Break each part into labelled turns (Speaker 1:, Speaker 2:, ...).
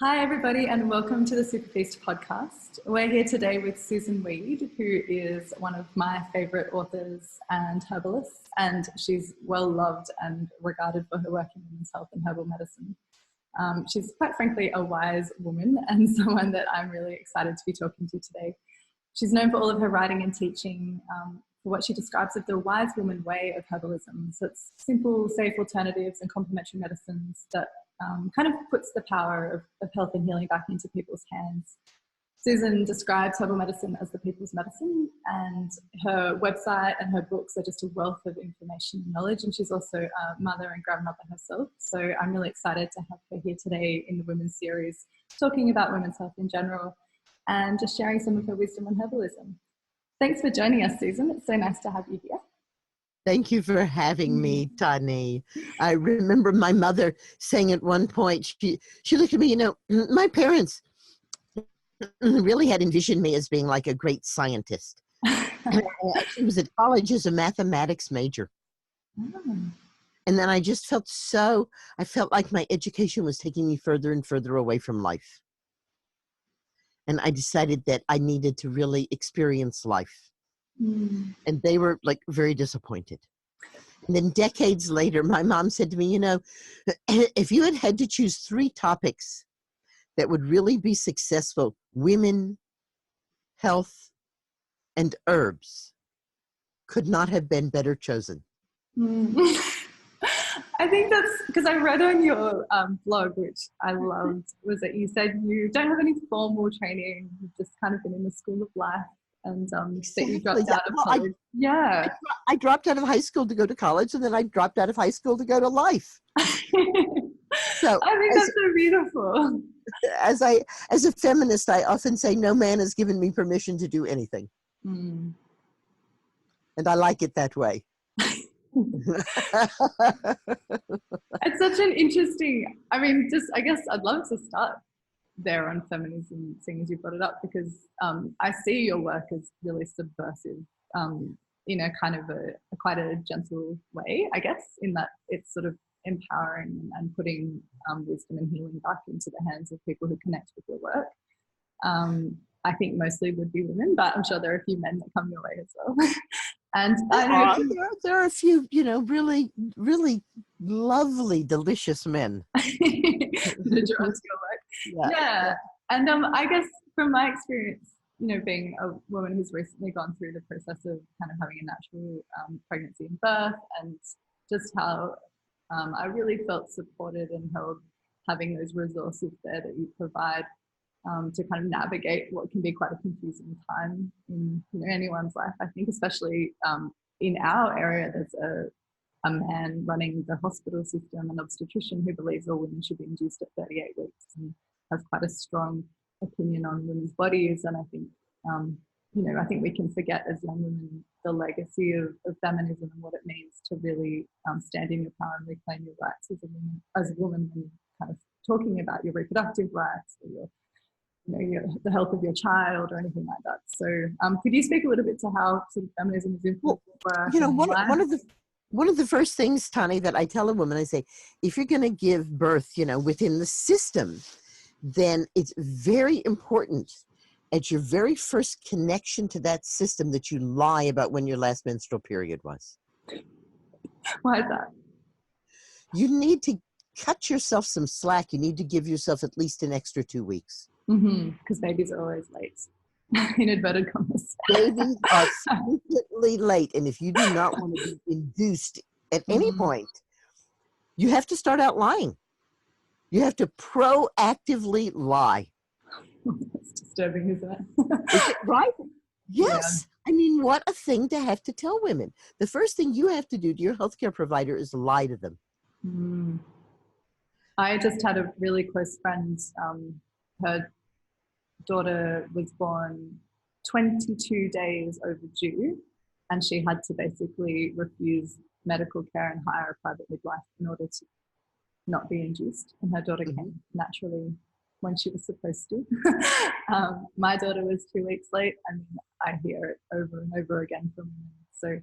Speaker 1: Hi, everybody, and welcome to the Super Feast podcast. We're here today with Susun Weed, who is one of my favourite authors and herbalists, and she's well loved and regarded for her work in women's health and herbal medicine. She's quite frankly a wise woman and someone that I'm really excited to be talking to today. She's known for all of her writing and teaching for what she describes as the wise woman way of herbalism. So it's simple, safe alternatives and complementary medicines that kind of puts the power of health and healing back into people's hands. Susan describes herbal medicine as the people's medicine, and her website and her books are just a wealth of information and knowledge, and she's also a mother and grandmother herself. So I'm really excited to have her here today in the Women's Series, talking about women's health in general and just sharing some of her wisdom on herbalism. Thanks for joining us, Susan. It's so nice to have you here.
Speaker 2: Thank you for having me, Tani. I remember my mother saying at one point, she looked at me, my parents really had envisioned me as being like a great scientist. I actually was at college as a mathematics major. And then I just felt I felt like my education was taking me further and further away from life. And I decided that I needed to really experience life. And they were like very disappointed. And then decades later, my mom said to me, if you had had to choose 3 topics that would really be successful, women, health, and herbs could not have been better chosen.
Speaker 1: I think that's because I read on your blog, which I loved, was that you said you don't have any formal training, you've just kind of been in the school of life. And that you dropped out of college.
Speaker 2: I dropped out of high school to go to college, and then I dropped out of high school to go to life.
Speaker 1: So I think that's so beautiful.
Speaker 2: As a feminist, I often say no man has given me permission to do anything. And I like it that way.
Speaker 1: It's such an interesting, I guess I'd love to start there on feminism, seeing as you brought it up, because I see your work as really subversive, kind of quite a gentle way, I guess, in that it's sort of empowering and putting wisdom and healing back into the hands of people who connect with your work. I think mostly would be women, but I'm sure there are a few men that come your way as well. And I know
Speaker 2: there are a few, really, really lovely, delicious men.
Speaker 1: The draws your work. Yeah. And I guess from my experience, being a woman who's recently gone through the process of kind of having a natural pregnancy and birth, and just how I really felt supported and held, having those resources there that you provide to kind of navigate what can be quite a confusing time in anyone's life. I think especially in our area, there's a man running the hospital system, an obstetrician who believes all women should be induced at 38 weeks and has quite a strong opinion on women's bodies. And I think, I think we can forget as young women the legacy of feminism and what it means to really stand in your power and reclaim your rights as a woman, and kind of talking about your reproductive rights or your the health of your child or anything like that. So could you speak a little bit to how sort of feminism is influenced?
Speaker 2: One of the first things, Tani, that I tell a woman, I say, if you're going to give birth, within the system, then it's very important at your very first connection to that system that you lie about when your last menstrual period was.
Speaker 1: Why is that?
Speaker 2: You need to cut yourself some slack. You need to give yourself at least an extra 2 weeks.
Speaker 1: Because babies are always late, in inverted commas.
Speaker 2: Babies are significantly late, and if you do not want to be induced at any point, you have to start out lying. You have to proactively lie.
Speaker 1: That's disturbing, isn't it?
Speaker 2: Is it right? Yes. Yeah. What a thing to have to tell women. The first thing you have to do to your healthcare provider is lie to them.
Speaker 1: I just had a really close friend. Her daughter was born 22 days overdue, and she had to basically refuse medical care and hire a private midwife in order to not be induced. And her daughter came naturally when she was supposed to. My daughter was 2 weeks late. I hear it over and over again from women. So,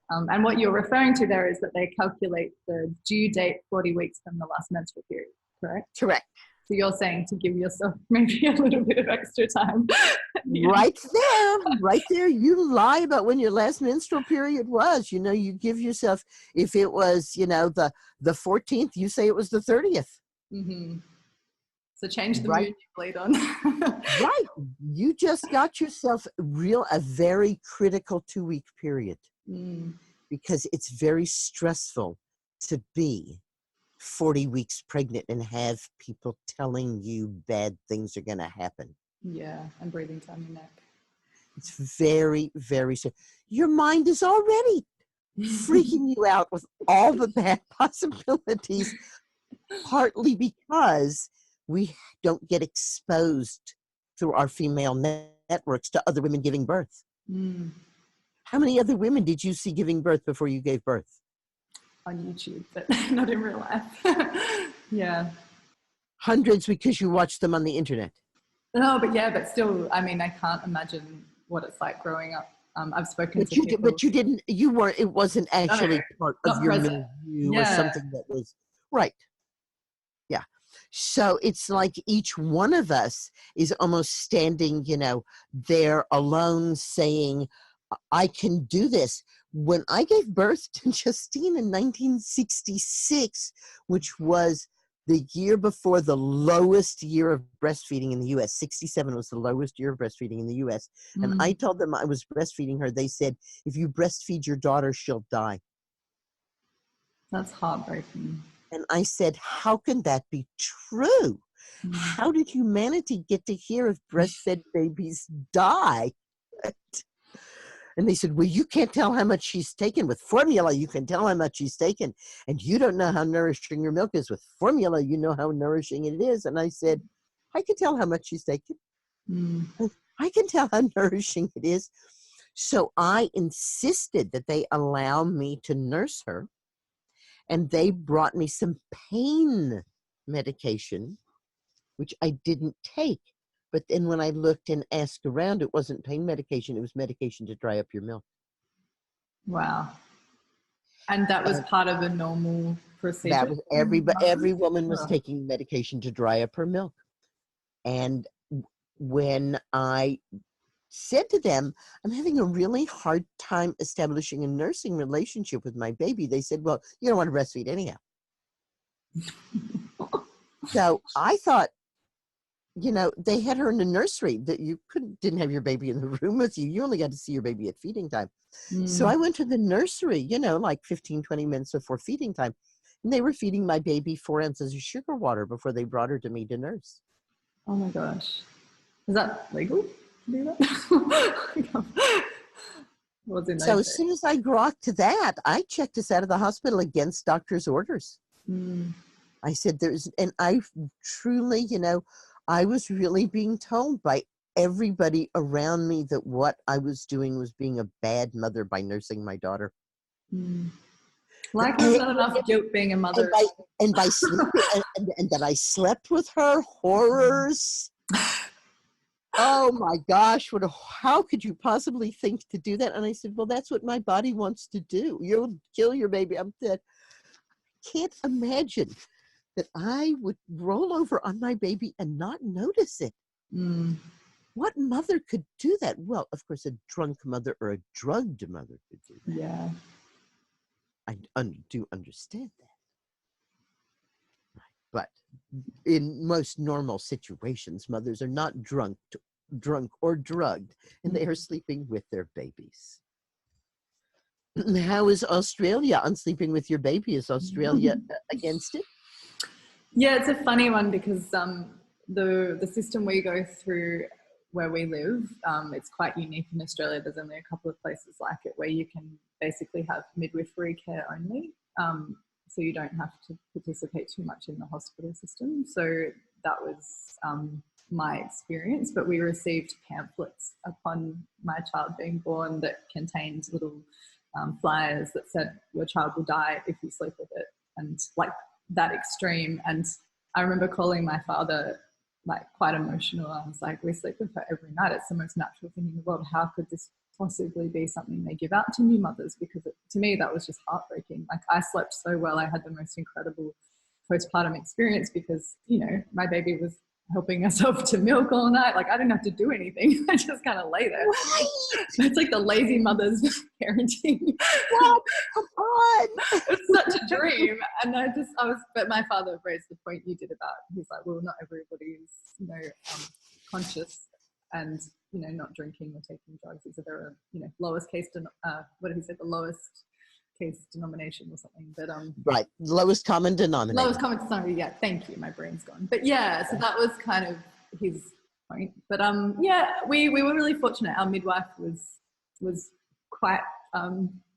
Speaker 1: and what you're referring to there is that they calculate the due date 40 weeks from the last menstrual period, correct?
Speaker 2: Correct.
Speaker 1: So you're saying to give yourself maybe a little bit of extra time. Yeah.
Speaker 2: Right there. You lie about when your last menstrual period was. You know, you give yourself, if it was, you know, the 14th, you say it was the 30th.
Speaker 1: Mm-hmm. So change the
Speaker 2: Right.
Speaker 1: mood you bleed on.
Speaker 2: Right. You just got yourself a very critical 2-week period because it's very stressful to be 40 weeks pregnant and have people telling you bad things are going to happen.
Speaker 1: Yeah, and breathing down your neck.
Speaker 2: It's very, very sad. Your mind is already freaking you out with all the bad possibilities, partly because we don't get exposed through our female networks to other women giving birth. How many other women did you see giving birth before you gave birth?
Speaker 1: On YouTube, but not in real life. Yeah.
Speaker 2: Hundreds, because you watched them on the internet.
Speaker 1: No, but still, I mean, I can't imagine what it's like growing up. I've spoken to people.
Speaker 2: But you weren't, it wasn't actually part of your milieu or something that was, right. Yeah. So it's like each one of us is almost standing, you know, there alone saying, I can do this. When I gave birth to Justine in 1966, which was the year before the lowest year of breastfeeding in the U.S., 67 was the lowest year of breastfeeding in the U.S. And I told them I was breastfeeding her. They said, if you breastfeed your daughter, she'll die.
Speaker 1: That's heartbreaking.
Speaker 2: And I said, how can that be true? How did humanity get to hear if breastfed babies die? And they said, well, you can't tell how much she's taken. With formula, you can tell how much she's taken. And you don't know how nourishing your milk is. With formula, you know how nourishing it is. And I said, I can tell how much she's taken. I can tell how nourishing it is. So I insisted that they allow me to nurse her. And they brought me some pain medication, which I didn't take. But then when I looked and asked around, it wasn't pain medication. It was medication to dry up your milk.
Speaker 1: Wow. And that was part of a normal procedure?
Speaker 2: That was every woman was taking medication to dry up her milk. And when I said to them, I'm having a really hard time establishing a nursing relationship with my baby, they said, well, you don't want to breastfeed anyhow. So I thought, you know, they had her in the nursery, that you didn't have your baby in the room with you. You only got to see your baby at feeding time. So I went to the nursery, you know, like 15, 20 minutes before feeding time. And they were feeding my baby 4 ounces of sugar water before they brought her to me to nurse.
Speaker 1: Oh my gosh. Is that legal to do that?
Speaker 2: So as soon as I grokked that, I checked us out of the hospital against doctor's orders. I said, and I truly, you know, I was really being told by everybody around me that what I was doing was being a bad mother by nursing my daughter.
Speaker 1: Like there's not enough guilt being a mother.
Speaker 2: And by sleeping, and that I slept with her, horrors. Oh my gosh, how could you possibly think to do that? And I said, well, that's what my body wants to do. You'll kill your baby. I'm dead. Can't imagine that I would roll over on my baby and not notice it. What mother could do that? Well, of course, a drunk mother or a drugged mother could do that.
Speaker 1: Yeah.
Speaker 2: I do understand that. But in most normal situations, mothers are not drunk or drugged, and they are sleeping with their babies. How is Australia on sleeping with your baby? Is Australia against it?
Speaker 1: Yeah, it's a funny one because the system we go through where we live, it's quite unique in Australia. There's only a couple of places like it where you can basically have midwifery care only. So you don't have to participate too much in the hospital system. So that was my experience, but we received pamphlets upon my child being born that contained little flyers that said your child will die if you sleep with it, and like that extreme. And I remember calling my father, like quite emotional. I was like, we sleep with her every night. It's the most natural thing in the world. How could this possibly be something they give out to new mothers? Because to me, that was just heartbreaking. Like I slept so well. I had the most incredible postpartum experience because, you know, my baby was helping herself to milk all night. Like I didn't have to do anything. I just kind of lay there.
Speaker 2: Right.
Speaker 1: It's like the lazy mother's parenting.
Speaker 2: What? Come on.
Speaker 1: It's such a dream. And but my father raised the point you did about, he's like, well, not everybody is, you know, conscious and, you know, not drinking or taking drugs. So there are, you know, lowest case, what did he say? The lowest case denomination or something, but
Speaker 2: right, lowest common denominator.
Speaker 1: Lowest common denominator, yeah, thank you, my brain's gone. But yeah, so that was kind of his point. But yeah, we were really fortunate. Our midwife was quite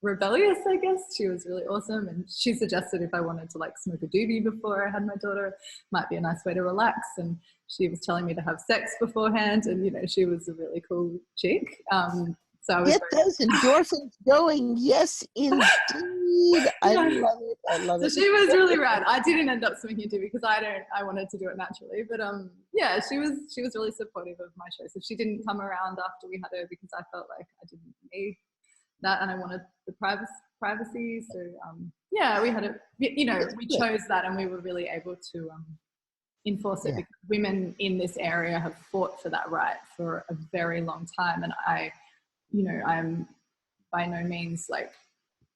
Speaker 1: rebellious, I guess. She was really awesome, and she suggested if I wanted to like smoke a doobie before I had my daughter, might be a nice way to relax. And she was telling me to have sex beforehand, and you know, she was a really cool chick. So I was
Speaker 2: get those endorphins going. Yes, indeed. I love it. I love it.
Speaker 1: So she was really rad. I didn't end up smoking it because I wanted to do it naturally. But yeah, she was really supportive of my choice. So she didn't come around after we had her because I felt like I didn't need that and I wanted the privacy. So yeah, we had we chose that and we were really able to enforce it because women in this area have fought for that right for a very long time. And I'm by no means like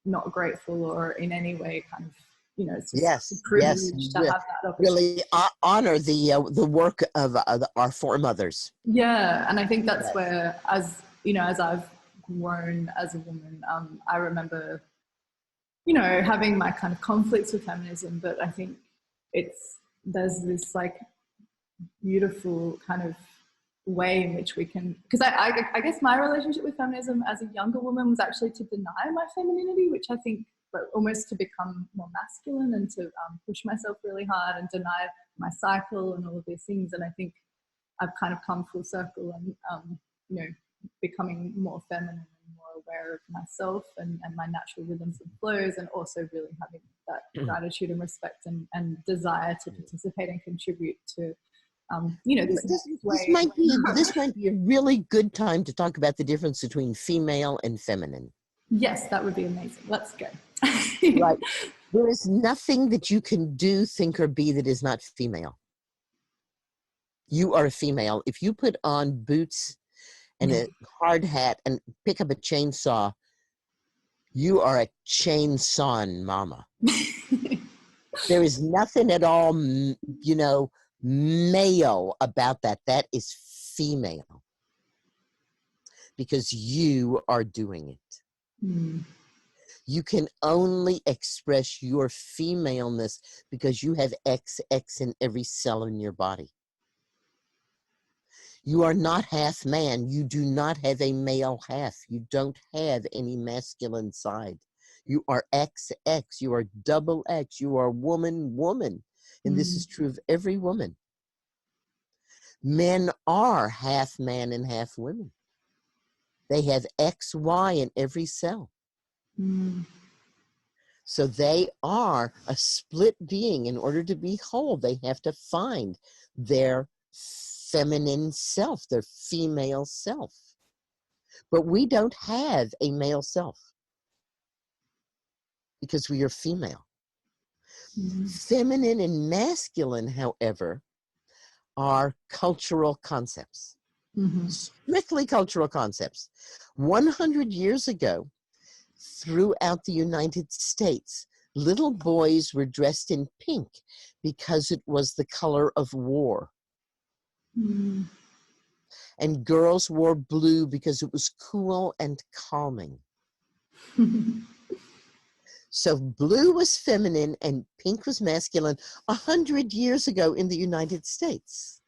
Speaker 1: not grateful or in any way kind of, you know, it's just a privilege to have that opportunity.
Speaker 2: Really honor the work of our foremothers.
Speaker 1: Yeah, and I think that's where, as you know, as I've grown as a woman, I remember, you know, having my kind of conflicts with feminism, but I think there's this like beautiful kind of way in which we can, because I guess my relationship with feminism as a younger woman was actually to deny my femininity, which I think almost to become more masculine and to push myself really hard and deny my cycle and all of these things. And I think I've kind of come full circle and you know, becoming more feminine and more aware of myself and my natural rhythms and flows, and also really having that gratitude and respect and desire to participate and contribute to you know,
Speaker 2: this might be a really good time to talk about the difference between female and feminine.
Speaker 1: Yes, that would be amazing. Let's go.
Speaker 2: Right. There is nothing that you can do, think, or be that is not female. You are a female. If you put on boots and a hard hat and pick up a chainsaw, you are a chainsawing mama. There is nothing at all, you know, male about that. That is female because you are doing it. You can only express your femaleness because you have XX in every cell in your body. You are not half man. You do not have a male half. You don't have any masculine side. You are XX. You are double X. You are woman. And this is true of every woman. Men are half man and half women. They have XY in every cell. So they are a split being. In order to be whole, they have to find their feminine self, their female self. But we don't have a male self because we are female. Feminine and masculine, however, are cultural concepts, strictly cultural concepts. 100 years ago, throughout the United States, little boys were dressed in pink because it was the color of war. And girls wore blue because it was cool and calming. So blue was feminine and pink was masculine 100 years ago in the United States.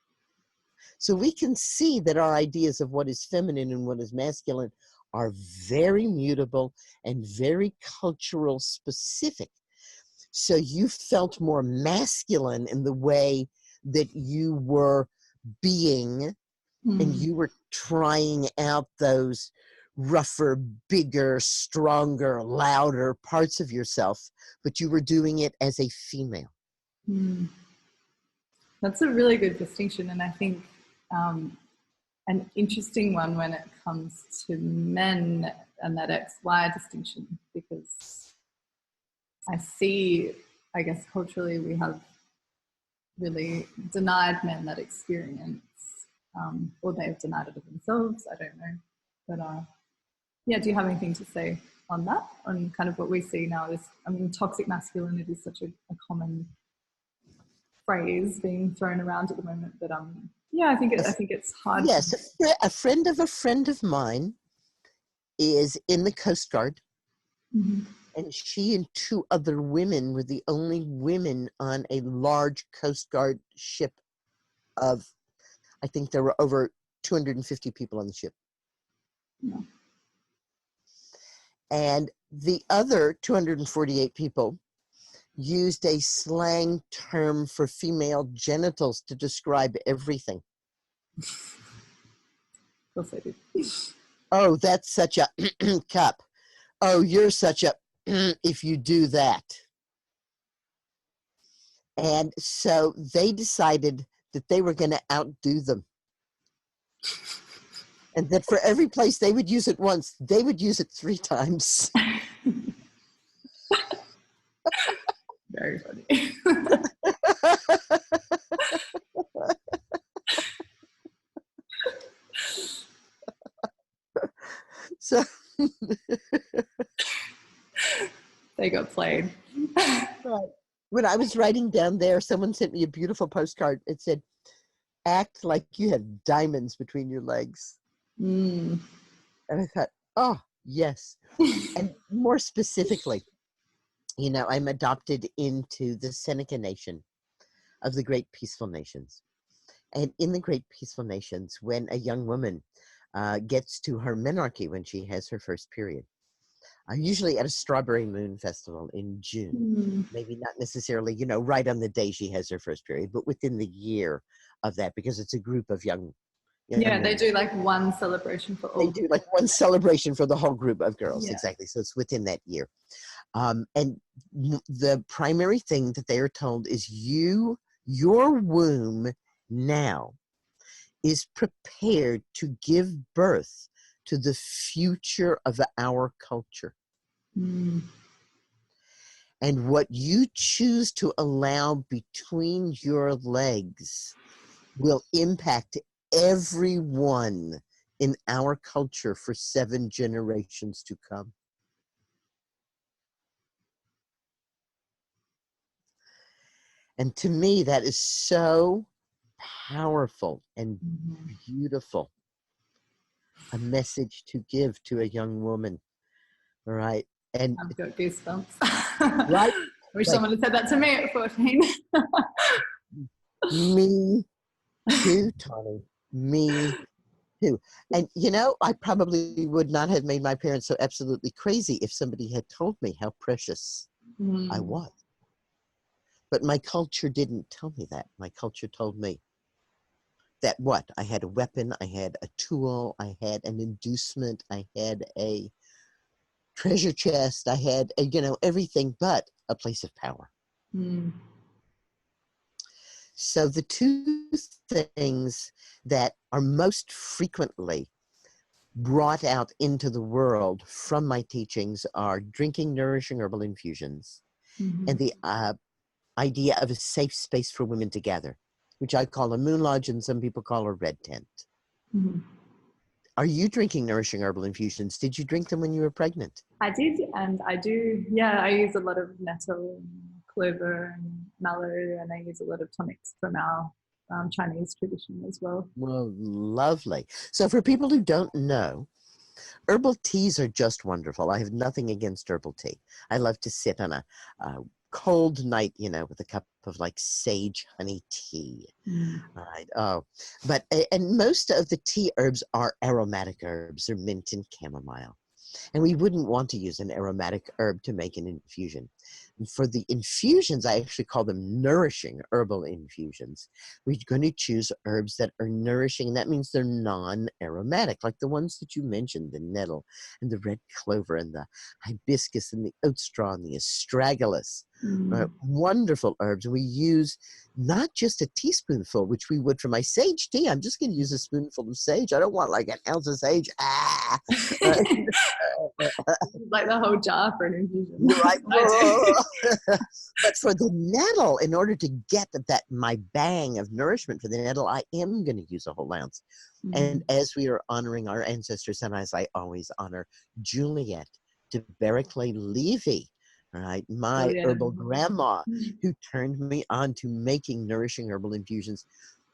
Speaker 2: So we can see that our ideas of what is feminine and what is masculine are very mutable and very cultural specific. So you felt more masculine in the way that you were being, and you were trying out those rougher, bigger, stronger, louder parts of yourself, but you were doing it as a female.
Speaker 1: That's a really good distinction, and I think an interesting one when it comes to men and that XY distinction, because I see, I guess culturally we have really denied men that experience, or they've denied it of themselves. I don't know. But yeah, do you have anything to say on that? On kind of what we see now is, I mean, toxic masculinity is such a common phrase being thrown around at the moment. But yeah, I think it's hard.
Speaker 2: Yes, a friend of mine is in the Coast Guard. Mm-hmm. And she and two other women were the only women on a large Coast Guard ship of, I think there were over 250 people on the ship. Yeah. And the other 248 people used a slang term for female genitals to describe everything.
Speaker 1: Of course I did.
Speaker 2: Oh, that's such a cup. Oh, you're such a if you do that. And so they decided that they were going to outdo them. And that for every place they would use it once, they would use it 3 times.
Speaker 1: Very funny.
Speaker 2: So
Speaker 1: they got played.
Speaker 2: Right. When I was writing down there, someone sent me a beautiful postcard. It said, "Act like you have diamonds between your legs." And I thought, oh, yes. And more specifically, you know, I'm adopted into the Seneca Nation of the Great Peaceful Nations. And in the Great Peaceful Nations, when a young woman gets to her menarche, when she has her first period, usually at a Strawberry Moon Festival in June, maybe not necessarily, you know, right on the day she has her first period, but within the year of that, because it's a group of young
Speaker 1: yeah, they do like one celebration for all.
Speaker 2: They do like one celebration for the whole group of girls, yeah. Exactly. So it's within that year. And the primary thing that they are told is your womb now is prepared to give birth to the future of our culture. And what you choose to allow between your legs will impact everyone in our culture for 7 generations to come. And to me, that is so powerful and beautiful. A message to give to a young woman. All right. And
Speaker 1: I've got goosebumps.
Speaker 2: Right?
Speaker 1: Wish someone had said that to me at 14.
Speaker 2: Me too, Tony. Me too. And, you know, I probably would not have made my parents so absolutely crazy if somebody had told me how precious I was. But my culture didn't tell me that. My culture told me that what? I had a weapon, I had a tool, I had an inducement, I had a treasure chest, I had, you know, everything but a place of power. So the 2 things that are most frequently brought out into the world from my teachings are drinking nourishing herbal infusions and the idea of a safe space for women to gather, which I call a moon lodge and some people call a red tent. Are you drinking nourishing herbal infusions? Did you drink them when you were pregnant?
Speaker 1: I did, and I do. Yeah, I use a lot of nettle and clover and mallow, and I use a lot of tonics from our Chinese tradition as well.
Speaker 2: Well, lovely. So for people who don't know, herbal teas are just wonderful. I have nothing against herbal tea. I love to sit on a cold night, you know, with a cup of like sage honey tea. All right. Oh, but and most of the tea herbs are aromatic herbs. They're mint and chamomile. And we wouldn't want to use an aromatic herb to make an infusion. And for the infusions, I actually call them nourishing herbal infusions. We're going to choose herbs that are nourishing. That means they're non-aromatic, like the ones that you mentioned, the nettle and the red clover and the hibiscus and the oat straw and the astragalus. Wonderful herbs. We use not just a teaspoonful, which we would for my sage tea. I'm just going to use a spoonful of sage. I don't want like an ounce of sage.
Speaker 1: Like the whole jar for an infusion.
Speaker 2: You're right. But for the nettle, in order to get that my bang of nourishment for the nettle, I am going to use a whole ounce. And as we are honoring our ancestors, and as I always honor Juliet de Berkeley-Levy, right, my herbal grandma, who turned me on to making nourishing herbal infusions.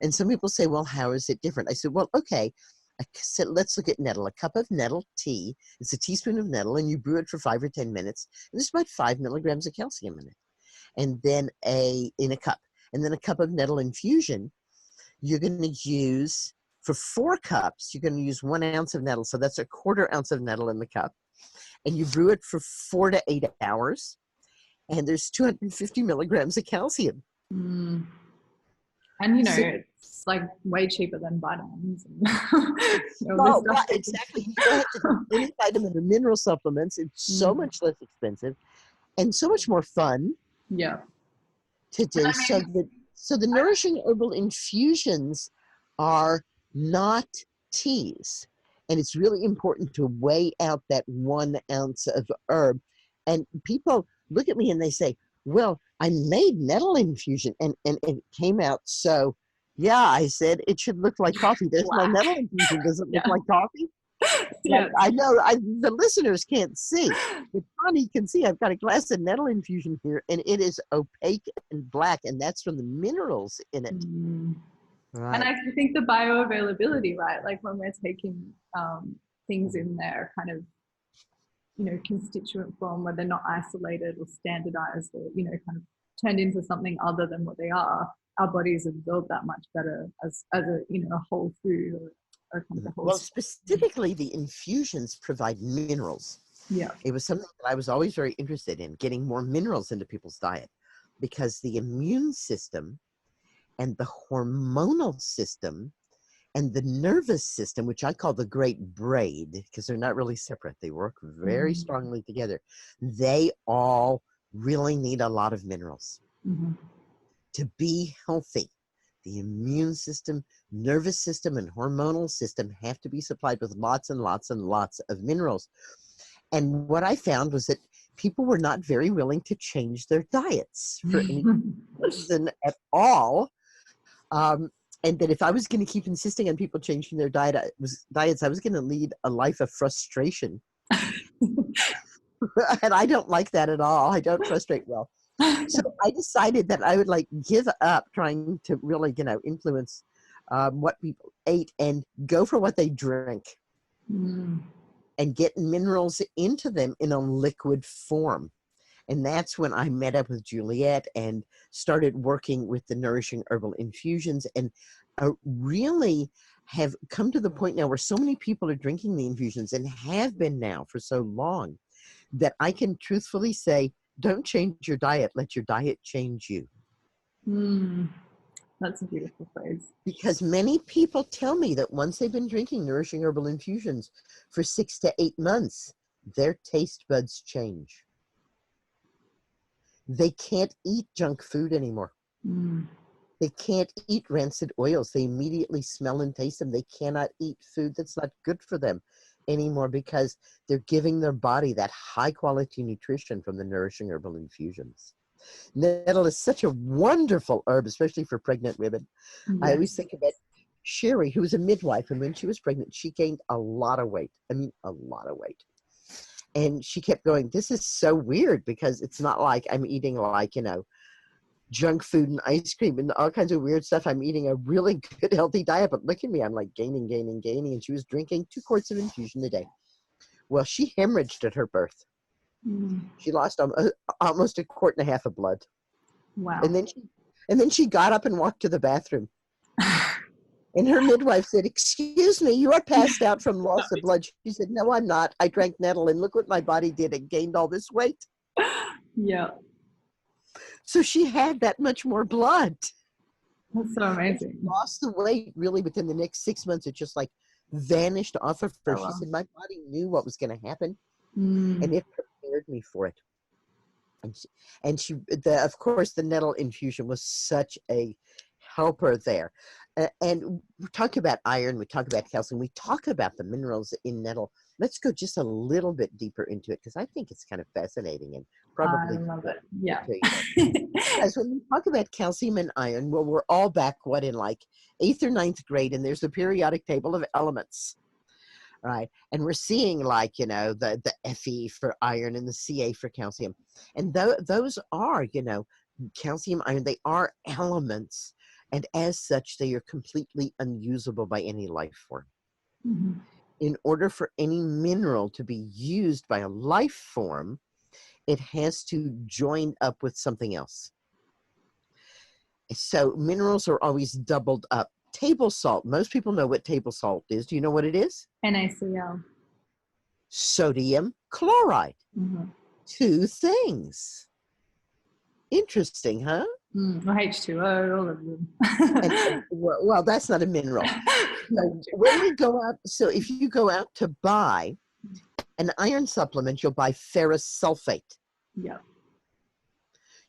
Speaker 2: And some people say, well, how is it different? I said, well, okay. I said, let's look at nettle. A cup of nettle tea, it's a teaspoon of nettle, and you brew it for 5 or 10 minutes. And there's about 5 milligrams of calcium in it. And then in a cup. And then a cup of nettle infusion, you're going to use, for 4 cups, you're going to use 1 ounce of nettle. So that's a 1/4 ounce of nettle in the cup. And you brew it for 4 to 8 hours. And there's 250 milligrams of calcium.
Speaker 1: And, it's like way cheaper than vitamins.
Speaker 2: Exactly. You don't have to do any vitamin or mineral supplements. It's so much less expensive and so much more fun.
Speaker 1: Yeah.
Speaker 2: To do. So the nourishing herbal infusions are not teas. And it's really important to weigh out that 1 ounce of herb. And people look at me and they say, well, I made nettle infusion and it came out so, yeah, I said, it should look like coffee. There's my nettle infusion. Does it look like coffee?
Speaker 1: Yeah.
Speaker 2: I know the listeners can't see, but Connie can see. I've got a glass of nettle infusion here, and it is opaque and black, and that's from the minerals in it. Right.
Speaker 1: And I think the bioavailability, right? Like when we're taking things in their kind of, constituent form where they're not isolated or standardized or, kind of turned into something other than what they are, our bodies absorb that much better as a, a whole food or kind of a whole.
Speaker 2: Well, specifically the infusions provide minerals.
Speaker 1: Yeah.
Speaker 2: It was something that I was always very interested in, getting more minerals into people's diet, because the immune system and the hormonal system and the nervous system, which I call the great braid, because they're not really separate. They work very strongly together. They all really need a lot of minerals to be healthy. The immune system, nervous system, and hormonal system have to be supplied with lots and lots and lots of minerals. And what I found was that people were not very willing to change their diets for any reason at all. And that if I was going to keep insisting on people changing their diets, I was going to lead a life of frustration. And I don't like that at all. I don't frustrate well. So I decided that I would give up trying to really, influence what people ate and go for what they drink and get minerals into them in a liquid form. And that's when I met up with Juliet and started working with the nourishing herbal infusions, and really have come to the point now where so many people are drinking the infusions and have been now for so long that I can truthfully say, don't change your diet, let your diet change you.
Speaker 1: That's a beautiful phrase.
Speaker 2: Because many people tell me that once they've been drinking nourishing herbal infusions for 6 to 8 months, their taste buds change. They can't eat junk food anymore. They can't eat rancid oils. They immediately smell and taste them. They cannot eat food that's not good for them anymore because they're giving their body that high quality nutrition from the nourishing herbal infusions. Nettle is such a wonderful herb, especially for pregnant women. Yes. I always think about Sherry, who was a midwife, and when she was pregnant, she gained a lot of weight. I mean, a lot of weight. And she kept going, this is so weird because it's not like I'm eating junk food and ice cream and all kinds of weird stuff. I'm eating a really good, healthy diet, but look at me, I'm gaining. And she was drinking 2 quarts of infusion a day. Well, she hemorrhaged at her birth. She lost almost 1.5 quarts of blood.
Speaker 1: Wow.
Speaker 2: And then she got up and walked to the bathroom. And her midwife said, excuse me, you are passed out from loss of blood. She said, no, I'm not. I drank nettle and look what my body did. It gained all this weight.
Speaker 1: Yeah.
Speaker 2: So she had that much more blood.
Speaker 1: That's so amazing.
Speaker 2: She lost the weight really within the next 6 months. It just vanished off of her.
Speaker 1: Oh, wow.
Speaker 2: She said, my body knew what was going to happen and it prepared me for it. Of course, the nettle infusion was such a helper there. And we talk about iron, we talk about calcium, we talk about the minerals in nettle. Let's go just a little bit deeper into it because I think it's kind of fascinating and probably.
Speaker 1: I love it. Yeah.
Speaker 2: Because when we talk about calcium and iron, well, we're all back in like 8th or 9th grade, and there's the periodic table of elements. Right. And we're seeing like, the Fe for iron and the Ca for calcium. And those are, calcium, iron, they are elements. And as such, they are completely unusable by any life form.
Speaker 1: Mm-hmm.
Speaker 2: In order for any mineral to be used by a life form, it has to join up with something else. So minerals are always doubled up. Table salt. Most people know what table salt is. Do you know what it is?
Speaker 1: NaCl.
Speaker 2: Sodium chloride.
Speaker 1: Mm-hmm.
Speaker 2: 2 things. Interesting, huh?
Speaker 1: Or H2O, all of them.
Speaker 2: Well, that's not a mineral. So when we go out, so if you go out to buy an iron supplement, you'll buy ferrous sulfate.
Speaker 1: Yeah.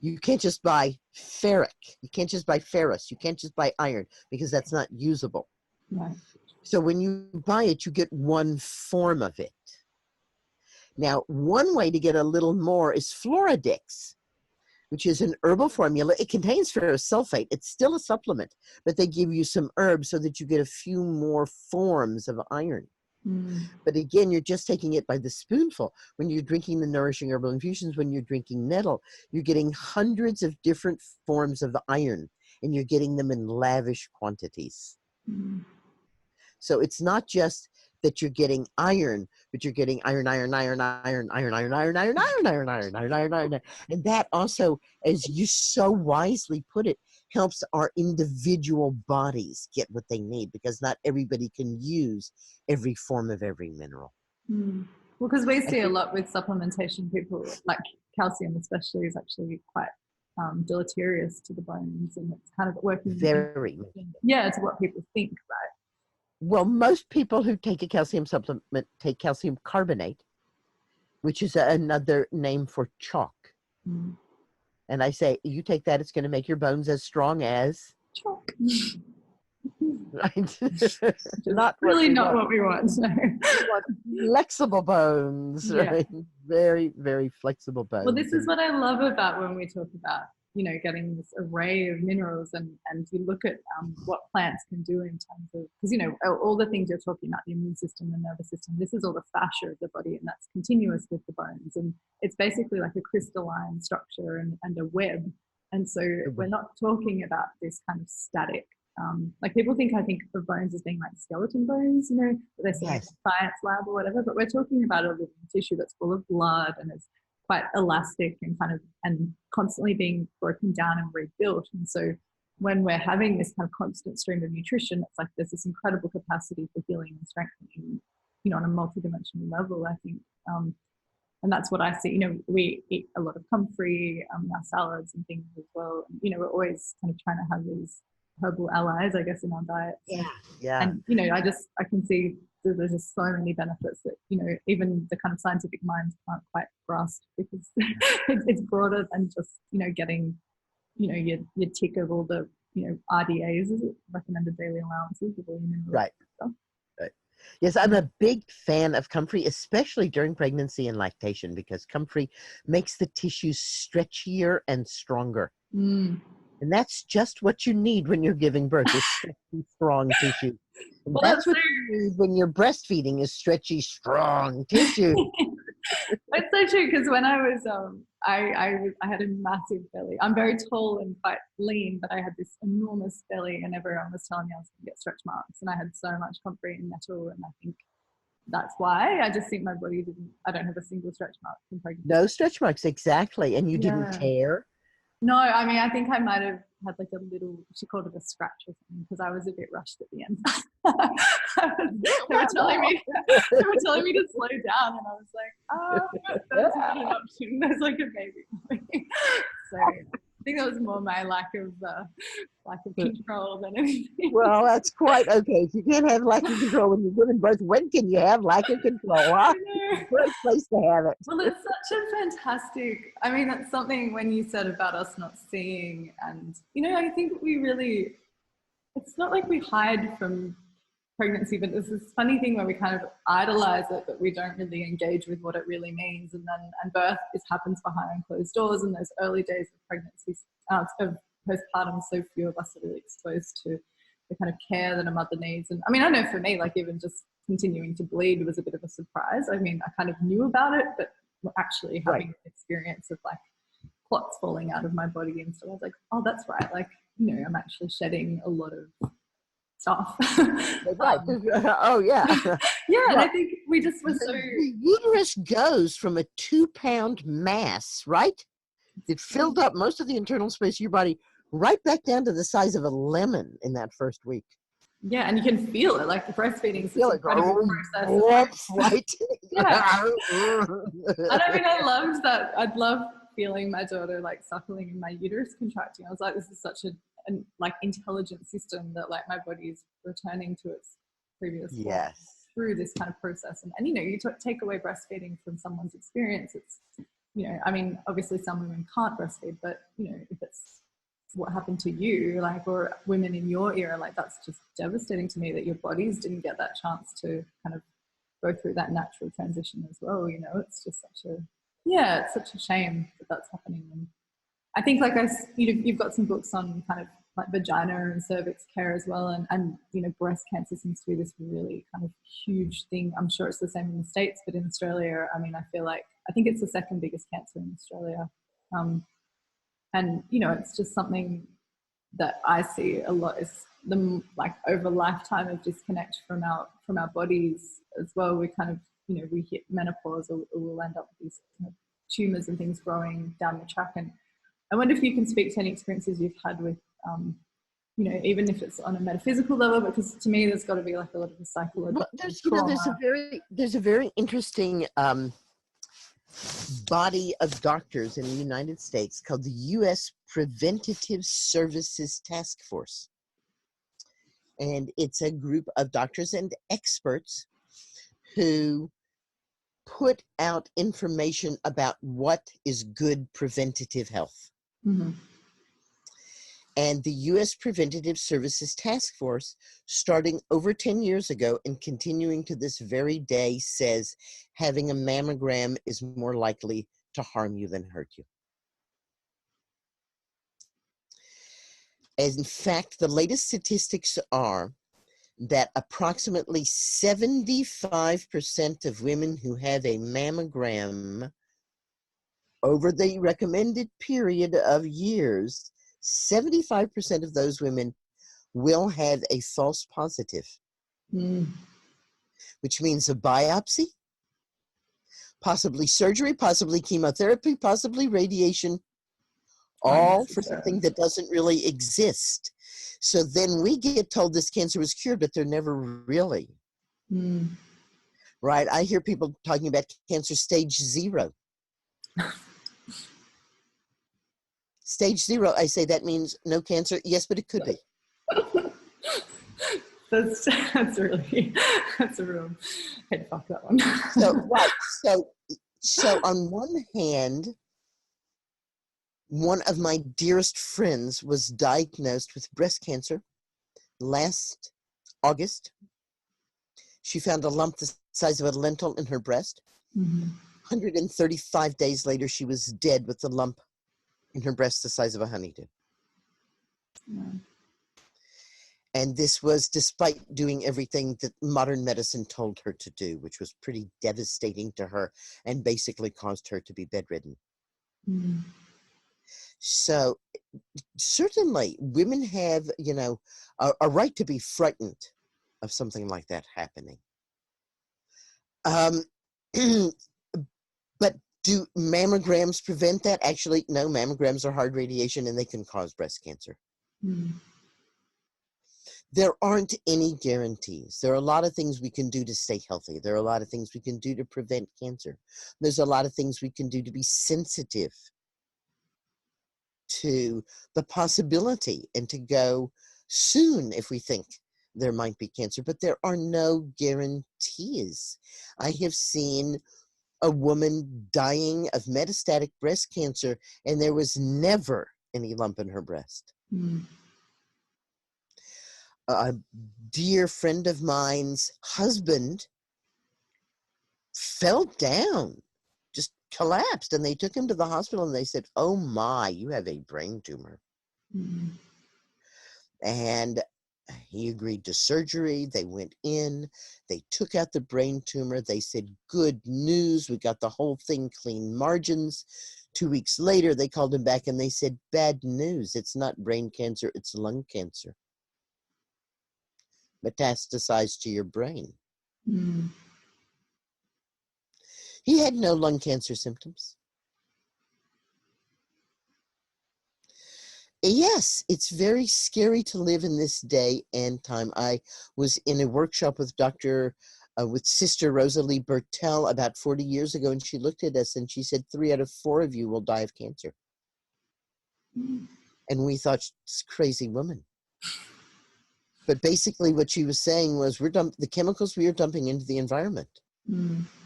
Speaker 2: You can't just buy ferric. You can't just buy ferrous. You can't just buy iron because that's not usable.
Speaker 1: Right.
Speaker 2: So when you buy it, you get one form of it. Now, one way to get a little more is Floradix, which is an herbal formula. It contains ferrous sulfate. It's still a supplement, but they give you some herbs so that you get a few more forms of iron. But again, you're just taking it by the spoonful. When you're drinking the nourishing herbal infusions, when you're drinking nettle, you're getting hundreds of different forms of iron, and you're getting them in lavish quantities. So it's not just that you're getting iron, but you're getting iron. And that also, as you so wisely put it, helps our individual bodies get what they need, because not everybody can use every form of every mineral.
Speaker 1: Well, because we see a lot with supplementation, people like calcium especially is actually quite deleterious to the bones, and it's kind of working
Speaker 2: very
Speaker 1: to what people think, right?
Speaker 2: Well, most people who take a calcium supplement take calcium carbonate, which is another name for chalk. And I say, you take that, it's going to make your bones as strong as
Speaker 1: chalk.
Speaker 2: Right?
Speaker 1: not really not what we want. No.
Speaker 2: We want flexible bones, right? Very, very flexible bones.
Speaker 1: Well, this is what I love about when we talk about, getting this array of minerals, and you look at what plants can do in terms of, because, all the things you're talking about, the immune system, the nervous system, this is all the fascia of the body, and that's continuous with the bones. And it's basically like a crystalline structure and a web. And so we're not talking about this kind of static, like people think of bones as being like skeleton bones, they're saying like a science lab or whatever, but we're talking about a living tissue that's full of blood and is quite elastic and and constantly being broken down and rebuilt. And so when we're having this kind of constant stream of nutrition, it's like there's this incredible capacity for healing and strengthening, on a multidimensional level, I think. And that's what I see. We eat a lot of comfrey, our salads and things as well. We're always kind of trying to have these herbal allies, I guess, in our diet.
Speaker 2: Yeah.
Speaker 1: And I can see that there's just so many benefits that even the kind of scientific minds can't quite grasp, because it's broader than just getting your tick of all the RDAs, is it, recommended daily allowances of all your minerals.
Speaker 2: Right. Yes, I'm a big fan of comfrey, especially during pregnancy and lactation, because comfrey makes the tissues stretchier and stronger. And that's just what you need when you're giving birth, is stretchy, strong tissue. And that's what you need when you're breastfeeding, is stretchy, strong tissue.
Speaker 1: That's so true, because when I was, I had a massive belly. I'm very tall and quite lean, but I had this enormous belly, and everyone was telling me I was going to get stretch marks, and I had so much comfrey and nettle, and I think that's why. I just think my body I don't have a single stretch mark from pregnancy.
Speaker 2: No stretch marks, exactly. And you didn't tear?
Speaker 1: No, I mean, I think I might have had like a little, she called it a scratch or something, because I was a bit rushed at the end. They were telling me to slow down, and I was like, that's not an option. There's like a baby. So think that was more my lack of control than anything.
Speaker 2: Well, that's quite okay. If you can't have lack of control when you're giving birth, when can you have lack of control? Huh? Great place to have it.
Speaker 1: Well, it's such a fantastic, I mean, that's something when you said about us not seeing, and, you know, I think we really, it's not like we hide from pregnancy, but there's this funny thing where we kind of idolize it, but we don't really engage with what it really means. And birth happens behind closed doors, and those early days of pregnancy, of postpartum, so few of us are really exposed to the kind of care that a mother needs. And I mean, I know for me, like even just continuing to bleed was a bit of a surprise. I mean, I kind of knew about it, but actually having an experience of like clots falling out of my body and stuff, I was like, oh, that's right. Like, you know, I'm actually shedding a lot of stuff.
Speaker 2: Right. Oh, yeah.
Speaker 1: Yeah, and I think we just were so...
Speaker 2: The uterus goes from a 2-pound mass, right? It filled up most of the internal space of your body right back down to the size of a lemon in that first week.
Speaker 1: Yeah, and you can feel it, like the breastfeeding is such an incredible process.
Speaker 2: Right.
Speaker 1: Yeah. And I mean, I loved that. I'd love feeling my daughter like suckling and my uterus contracting. I was like, this is such an like intelligent system that like my body's returning to its previous form through this kind of process. And you know, you take away breastfeeding from someone's experience. It's, you know, I mean, obviously some women can't breastfeed, but you know, if it's what happened to you, like, or women in your era, like that's just devastating to me that your bodies didn't get that chance to kind of go through that natural transition as well. You know, it's just such a, yeah, it's such a shame that that's happening. And I think like you've got some books on kind of like vagina and cervix care as well. And, you know, breast cancer seems to be this really kind of huge thing. I'm sure it's the same in the States, but in Australia, I mean, I think it's the second biggest cancer in Australia. And, you know, it's just something that I see a lot is the like over a lifetime of disconnect from our bodies as well. We kind of, you know, we hit menopause or we'll end up with these kind of tumors and things growing down the track. And I wonder if you can speak to any experiences you've had with, you know, even if it's on a metaphysical level, because to me, there's got to be like a lot of a psychological trauma.
Speaker 2: There's a very interesting body of doctors in the United States called the U.S. Preventative Services Task Force. And it's a group of doctors and experts who put out information about what is good preventative health.
Speaker 1: Mm-hmm.
Speaker 2: And the U.S. Preventative Services Task Force, starting over 10 years ago and continuing to this very day, says having a mammogram is more likely to harm you than hurt you. As in fact, the latest statistics are that approximately 75% of women who have a mammogram over the recommended period of years, 75% of those women will have a false positive, which means a biopsy, possibly surgery, possibly chemotherapy, possibly radiation, all for something that doesn't really exist. So then we get told this cancer was cured, but they're never really. Right? I hear people talking about cancer stage 0. Stage 0, I say that means no cancer. Yes, but it could be.
Speaker 1: That's a real head fuck, that one.
Speaker 2: So on one hand, one of my dearest friends was diagnosed with breast cancer last August. She found a lump the size of a lentil in her breast. 135 days later, she was dead with the lump in her breast the size of a honeydew. And this was despite doing everything that modern medicine told her to do, which was pretty devastating to her and basically caused her to be bedridden. So certainly women have, you know, a right to be frightened of something like that happening. But do mammograms prevent that? Actually, no, mammograms are hard radiation and they can cause breast cancer. There aren't any guarantees. There are a lot of things we can do to stay healthy. There are a lot of things we can do to prevent cancer. There's a lot of things we can do to be sensitive to the possibility and to go soon if we think there might be cancer, but there are no guarantees. I have seen a woman dying of metastatic breast cancer, and there was never any lump in her breast.
Speaker 1: Mm.
Speaker 2: A dear friend of mine's husband fell down, just collapsed, and they took him to the hospital, and they said, "Oh my, you have a brain tumor."
Speaker 1: Mm.
Speaker 2: And he agreed to surgery. They went in, they took out the brain tumor. They said, "Good news, we got the whole thing clean margins." 2 weeks later, they called him back and they said, "Bad news, it's not brain cancer, it's lung cancer. Metastasized to your brain."
Speaker 1: Mm.
Speaker 2: He had no lung cancer symptoms. Yes, it's very scary to live in this day and time. I was in a workshop with with Sister Rosalie Bertel about 40 years ago, and she looked at us and she said, 3 out of 4 of you will die of cancer.
Speaker 1: Mm.
Speaker 2: And we thought, she's a crazy woman. But basically what she was saying was, the chemicals we are dumping into the environment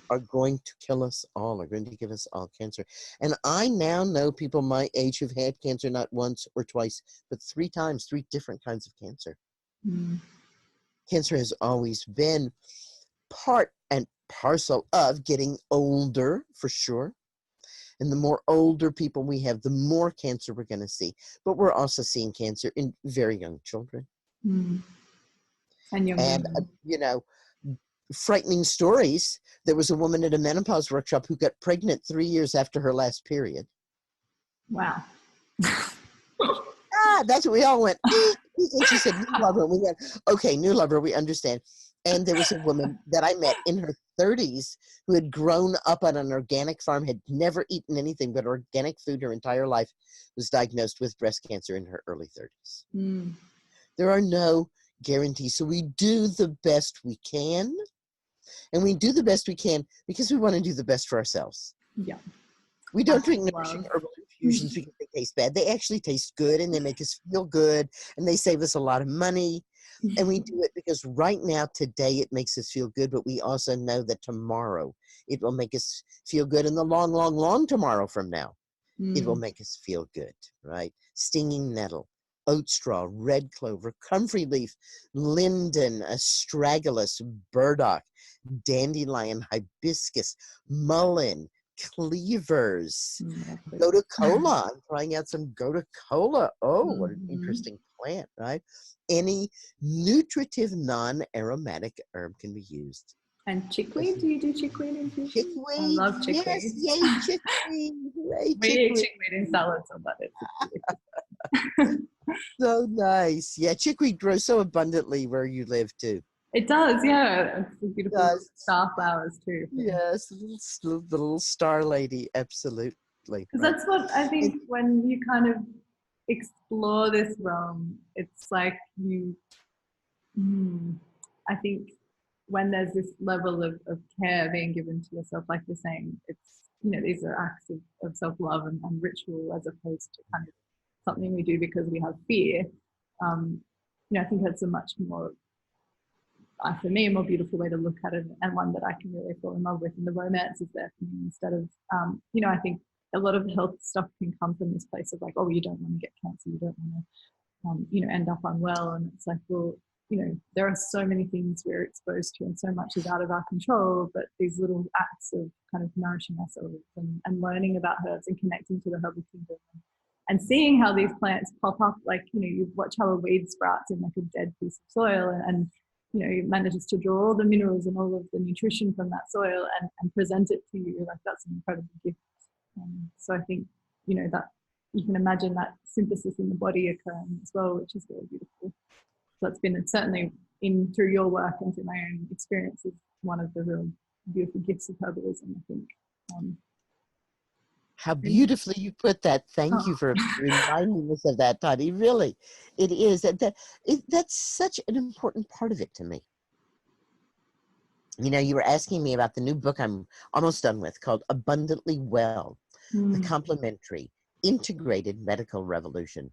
Speaker 2: are going to kill us all, are going to give us all cancer. And I now know people my age who've had cancer not once or twice, but 3 times, 3 different kinds of cancer. Cancer has always been part and parcel of getting older, for sure. And the more older people we have, the more cancer we're going to see. But we're also seeing cancer in very young children.
Speaker 1: And young women.
Speaker 2: Frightening stories. There was a woman at a menopause workshop who got pregnant 3 years after her last period.
Speaker 1: Wow.
Speaker 2: That's what we all went. And she said, "New lover." And we went, "Okay, new lover, we understand." And there was a woman that I met in her 30s who had grown up on an organic farm, had never eaten anything but organic food her entire life, was diagnosed with breast cancer in her early 30s. There are no guarantees. So we do the best we can. And we do the best we can because we want to do the best for ourselves.
Speaker 1: Yeah.
Speaker 2: We don't drink nourishing herbal infusions because they taste bad. They actually taste good, and they make us feel good, and they save us a lot of money. And we do it because right now, today, it makes us feel good, but we also know that tomorrow it will make us feel good. And the long, long, long tomorrow from now, it will make us feel good, right? Stinging nettle, oat straw, red clover, comfrey leaf, linden, astragalus, burdock, dandelion, hibiscus, mullein, cleavers, gotu kola. I'm trying out some gotu kola. Oh, what an interesting plant, right? Any nutritive, non-aromatic herb can be used.
Speaker 1: And chickweed? Do you do chickweed infusions?
Speaker 2: Chickweed.
Speaker 1: I love chickweed.
Speaker 2: Yes, yay, chickweed. Hooray,
Speaker 1: we eat chickweed in salads on butter.
Speaker 2: So nice. Yeah, chickweed grows so abundantly where you live too.
Speaker 1: It does, yeah. It's beautiful star flowers too.
Speaker 2: Yes, the little star lady, absolutely.
Speaker 1: Because that's what I think when you kind of explore this realm, it's like I think when there's this level of care being given to yourself, like you're saying, it's, these are acts of self-love and ritual as opposed to kind of something we do because we have fear. I think that's a much more, for me, a more beautiful way to look at it, and one that I can really fall in love with. And the romance is there for me instead of, I think a lot of health stuff can come from this place of like, oh, you don't want to get cancer, you don't want to, end up unwell. And it's like, well, there are so many things we're exposed to and so much is out of our control, but these little acts of kind of nourishing ourselves and learning about herbs and connecting to the herbal kingdom and seeing how these plants pop up, like, you watch how a weed sprouts in like a dead piece of soil and it manages to draw all the minerals and all of the nutrition from that soil and present it to you. Like, that's an incredible gift. So I think, that you can imagine that synthesis in the body occurring as well, which is really beautiful. So that's been certainly through your work and through my own experiences, one of the real beautiful gifts of herbalism, I think.
Speaker 2: How beautifully you put that. Thank you for reminding us of that, Tani. Really, it is. That's such an important part of it to me. You were asking me about the new book I'm almost done with called Abundantly Well, the complementary integrated medical revolution.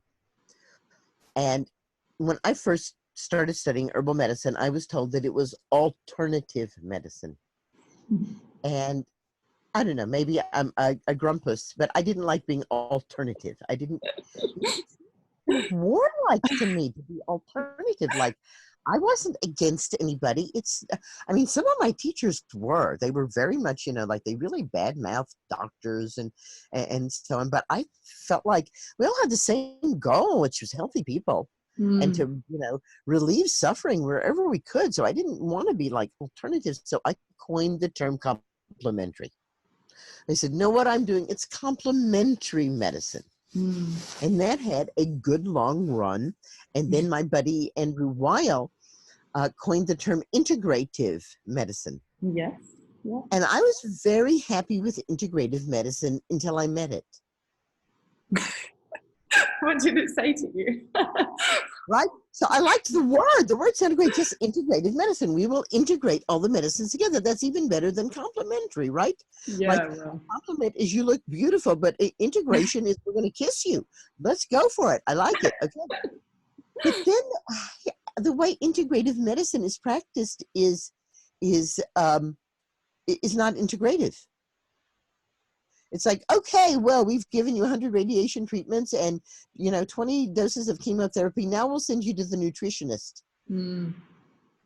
Speaker 2: And when I first started studying herbal medicine, I was told that it was alternative medicine. And I don't know, maybe I'm a grumpus, but I didn't like being alternative. I didn't, it was warlike to me to be alternative. Like, I wasn't against anybody. I mean, some of my teachers were. They were very much, you know, like they really bad-mouthed doctors and so on. But I felt like we all had the same goal, which was healthy people. And to, you know, relieve suffering wherever we could. So I didn't want to be like alternatives. So I coined the term complementary. I said, know what I'm doing? It's complementary medicine. And that had a good long run. And then my buddy Andrew Weil coined the term integrative medicine.
Speaker 1: Yes. Yeah.
Speaker 2: And I was very happy with integrative medicine until I met it.
Speaker 1: What did it say to you?
Speaker 2: Right? So I liked the word. The word sounded great. Just integrative medicine. We will integrate all the medicines together. That's even better than complementary, right?
Speaker 1: Yeah.
Speaker 2: Like, compliment is you look beautiful, but integration is we're going to kiss you. Let's go for it. I like it. Okay. But then the way integrative medicine is practiced is not integrative. It's like, okay, well, we've given you 100 radiation treatments and, you know, 20 doses of chemotherapy. Now we'll send you to the nutritionist.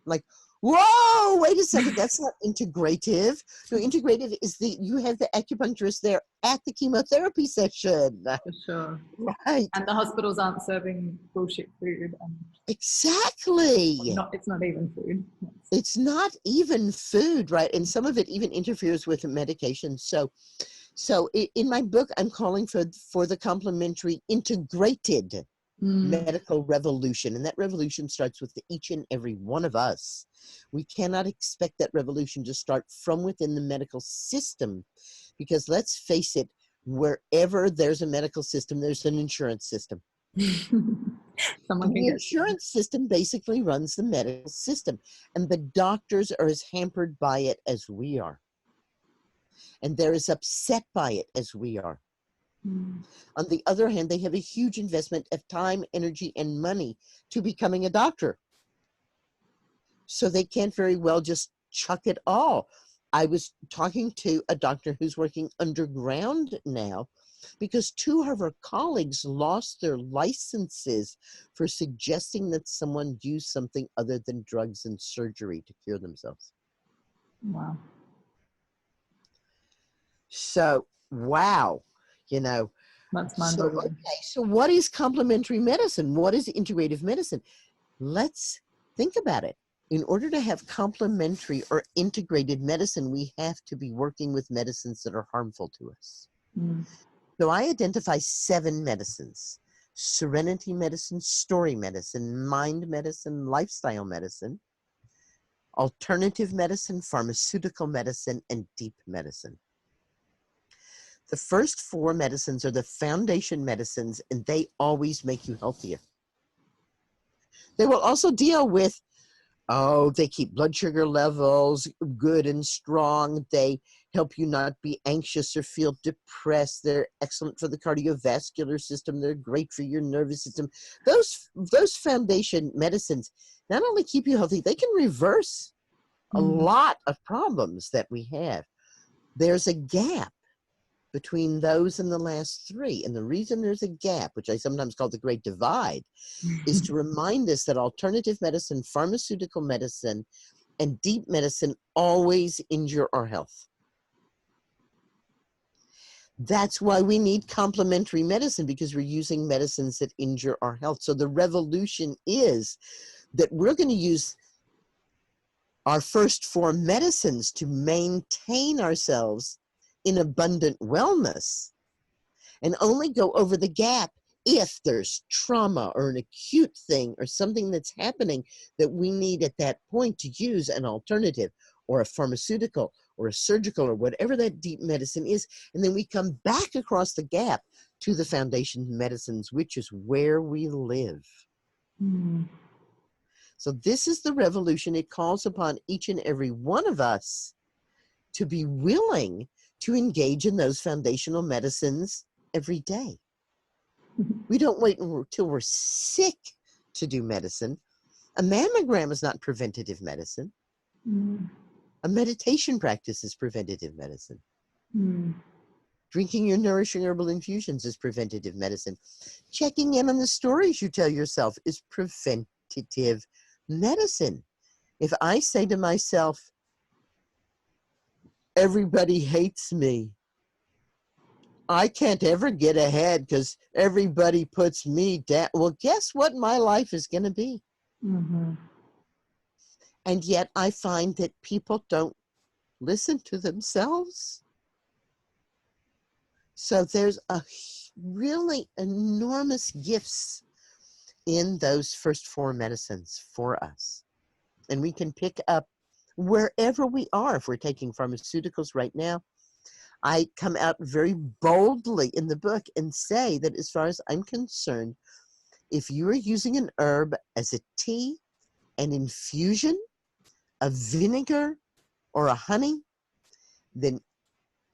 Speaker 2: Like, whoa, wait a second. That's not integrative. No, integrative is you have the acupuncturist there at the chemotherapy session.
Speaker 1: For sure.
Speaker 2: Right.
Speaker 1: And the hospitals aren't serving bullshit food.
Speaker 2: Exactly.
Speaker 1: It's not even food.
Speaker 2: It's not even food, right? And some of it even interferes with medication. So in my book, I'm calling for the complementary integrated medical revolution. And that revolution starts with each and every one of us. We cannot expect that revolution to start from within the medical system because let's face it, wherever there's a medical system, there's an insurance system. The insurance system basically runs the medical system, and the doctors are as hampered by it as we are. And they're as upset by it as we are. On the other hand, they have a huge investment of time, energy, and money to becoming a doctor. So they can't very well just chuck it all. I was talking to a doctor who's working underground now because 2 of her colleagues lost their licenses for suggesting that someone use something other than drugs and surgery to cure themselves.
Speaker 1: Wow.
Speaker 2: So, wow, you know.
Speaker 1: That's mind-boggling.
Speaker 2: Okay, so what is complementary medicine? What is integrative medicine? Let's think about it. In order to have complementary or integrated medicine, we have to be working with medicines that are harmful to us. So I identify 7 medicines: serenity medicine, story medicine, mind medicine, lifestyle medicine, alternative medicine, pharmaceutical medicine, and deep medicine. The first 4 medicines are the foundation medicines, and they always make you healthier. They will also deal with, they keep blood sugar levels good and strong. They help you not be anxious or feel depressed. They're excellent for the cardiovascular system. They're great for your nervous system. Those foundation medicines not only keep you healthy, they can reverse a lot of problems that we have. There's a gap between those and the last 3. And the reason there's a gap, which I sometimes call the Great Divide, is to remind us that alternative medicine, pharmaceutical medicine, and deep medicine always injure our health. That's why we need complementary medicine, because we're using medicines that injure our health. So the revolution is that we're going to use our first 4 medicines to maintain ourselves in abundant wellness, and only go over the gap if there's trauma or an acute thing or something that's happening that we need at that point to use an alternative or a pharmaceutical or a surgical or whatever that deep medicine is. And then we come back across the gap to the foundation medicines, which is where we live. So this is the revolution. It calls upon each and every one of us to be willing to engage in those foundational medicines every day. We don't wait until we're sick to do medicine. A mammogram is not preventative medicine. A meditation practice is preventative medicine. Drinking your nourishing herbal infusions is preventative medicine. Checking in on the stories you tell yourself is preventative medicine. If I say to myself, everybody hates me, I can't ever get ahead because everybody puts me down. Well, guess what my life is going to be? And yet I find that people don't listen to themselves. So there's a really enormous gifts in those first four medicines for us. And we can pick up wherever we are. If we're taking pharmaceuticals right now, I come out very boldly in the book and say that as far as I'm concerned, if you are using an herb as a tea, an infusion, a vinegar, or a honey, then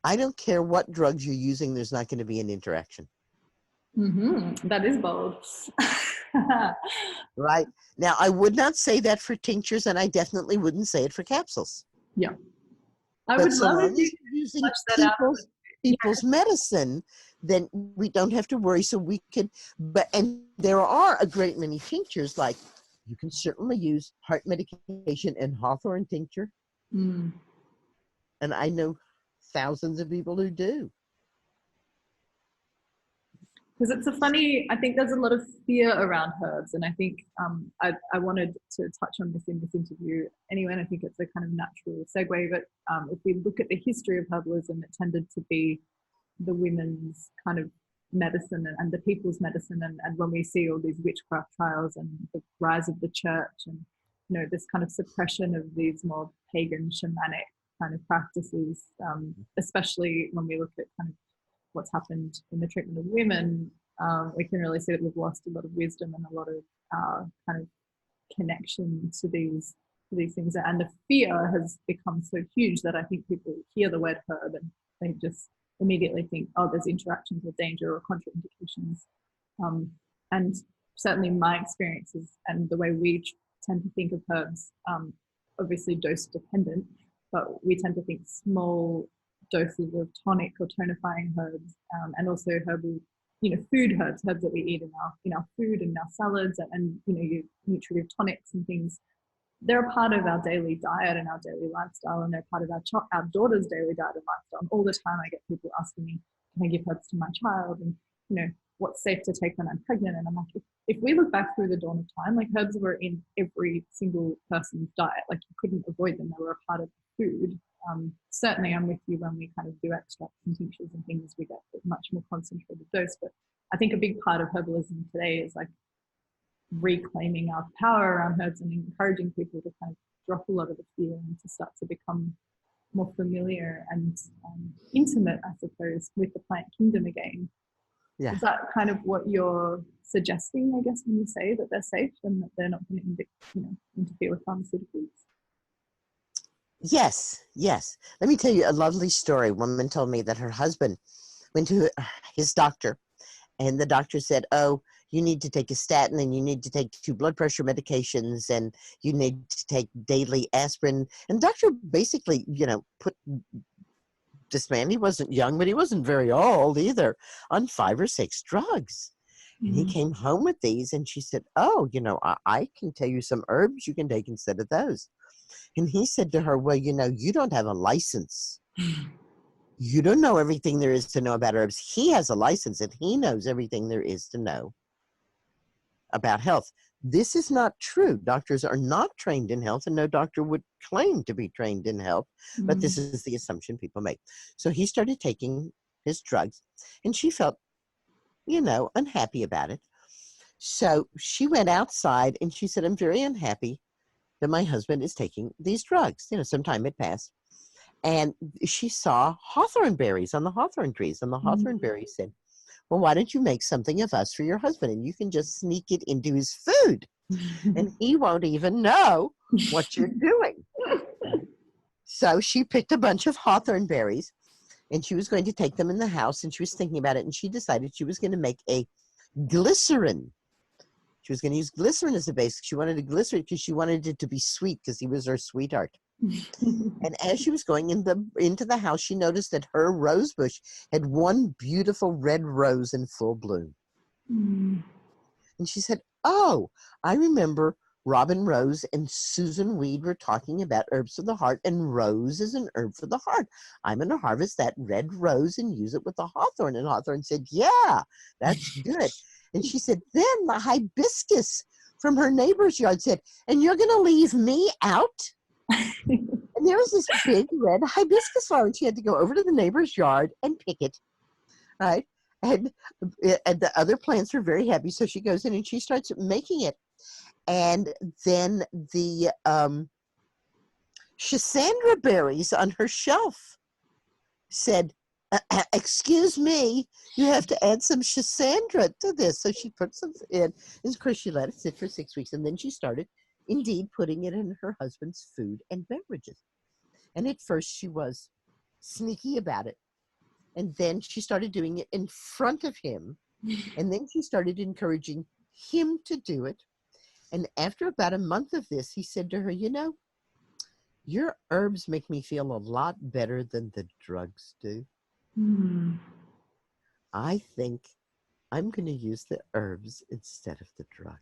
Speaker 2: I don't care what drugs you're using, there's not going to be an interaction.
Speaker 1: That is bold.
Speaker 2: Right. Now, I would not say that for tinctures, and I definitely wouldn't say it for capsules.
Speaker 1: Yeah. I
Speaker 2: But
Speaker 1: would
Speaker 2: so
Speaker 1: love
Speaker 2: long
Speaker 1: if
Speaker 2: as
Speaker 1: you
Speaker 2: you're using
Speaker 1: flesh that out.
Speaker 2: people's medicine, then we don't have to worry. So we can, and there are a great many tinctures, like you can certainly use heart medication and hawthorn tincture. And I know thousands of people who do.
Speaker 1: Because it's a funny, I think there's a lot of fear around herbs. And I think I wanted to touch on this in this interview anyway, and I think it's a kind of natural segue. But if we look at the history of herbalism, it tended to be the women's kind of medicine and the people's medicine. And when we see all these witchcraft trials and the rise of the church and, you know, this kind of suppression of these more pagan, shamanic kind of practices, especially when we look at kind of what's happened in the treatment of women, we can really see that we've lost a lot of wisdom and a lot of kind of connection to these things. And the fear has become so huge that I think people hear the word herb and they just immediately think, oh, there's interactions with danger or contraindications. And certainly my experiences and the way we tend to think of herbs, obviously dose dependent, but we tend to think small doses of tonic or tonifying herbs, and also herbal, you know, food herbs that we eat in our food and our salads, and you know, your nutritive tonics and things. They're a part of our daily diet and our daily lifestyle, and they're part of our daughter's daily diet and lifestyle. And all the time, I get people asking me, "Can I give herbs to my child?" And you know, what's safe to take when I'm pregnant? And I'm like, if we look back through the dawn of time, like herbs were in every single person's diet. Like you couldn't avoid them; they were a part of food. Certainly I'm with you when we kind of do extracts and tinctures and things, we get a much more concentrated dose. But I think a big part of herbalism today is like reclaiming our power around herbs and encouraging people to kind of drop a lot of the fear and to start to become more familiar and intimate, I suppose, with the plant kingdom again. Yeah. Is that kind of what you're suggesting, I guess, when you say that they're safe and that they're not going to interfere with pharmaceuticals?
Speaker 2: Yes, yes. Let me tell you a lovely story. A woman told me that her husband went to his doctor, and the doctor said, oh, you need to take a statin, and you need to take 2 blood pressure medications, and you need to take daily aspirin. And the doctor basically, you know, put this man, he wasn't young, but he wasn't very old either, on 5 or 6 drugs. And he came home with these, and she said, oh, you know, I can tell you some herbs you can take instead of those. And he said to her, well, you know, you don't have a license. You don't know everything there is to know about herbs. He has a license, and he knows everything there is to know about health. This is not true. Doctors are not trained in health, and no doctor would claim to be trained in health, but this is the assumption people make. So he started taking his drugs, and she felt, you know, unhappy about it. So she went outside, and she said, I'm very unhappy that my husband is taking these drugs. You know, some time had passed. And she saw hawthorn berries on the hawthorn trees. And the hawthorn berries said, well, why don't you make something of us for your husband? And you can just sneak it into his food. And he won't even know what you're doing. So she picked a bunch of hawthorn berries, and she was going to take them in the house. And she was thinking about it. And she decided she was going to make a glycerin. She was going to use glycerin as a base. She wanted a glycerin because she wanted it to be sweet because he was her sweetheart. And as she was going into the house, she noticed that her rose bush had one beautiful red rose in full bloom.
Speaker 1: Mm.
Speaker 2: And she said, oh, I remember Robin Rose and Susun Weed were talking about herbs for the heart, and rose is an herb for the heart. I'm going to harvest that red rose and use it with the hawthorn. And Hawthorn said, yeah, that's good. And she said, then the hibiscus from her neighbor's yard said, and you're going to leave me out? And there was this big red hibiscus flower, and she had to go over to the neighbor's yard and pick it, right? And the other plants were very happy, so she goes in and she starts making it. And then the Schisandra berries on her shelf said, excuse me, you have to add some Schisandra to this. So she put some in, and of course she let it sit for 6 weeks, and then she started indeed putting it in her husband's food and beverages. And at first she was sneaky about it. And then she started doing it in front of him. And then she started encouraging him to do it. And after about a month of this, he said to her, you know, your herbs make me feel a lot better than the drugs do.
Speaker 1: Mm.
Speaker 2: I think I'm going to use the herbs instead of the drugs.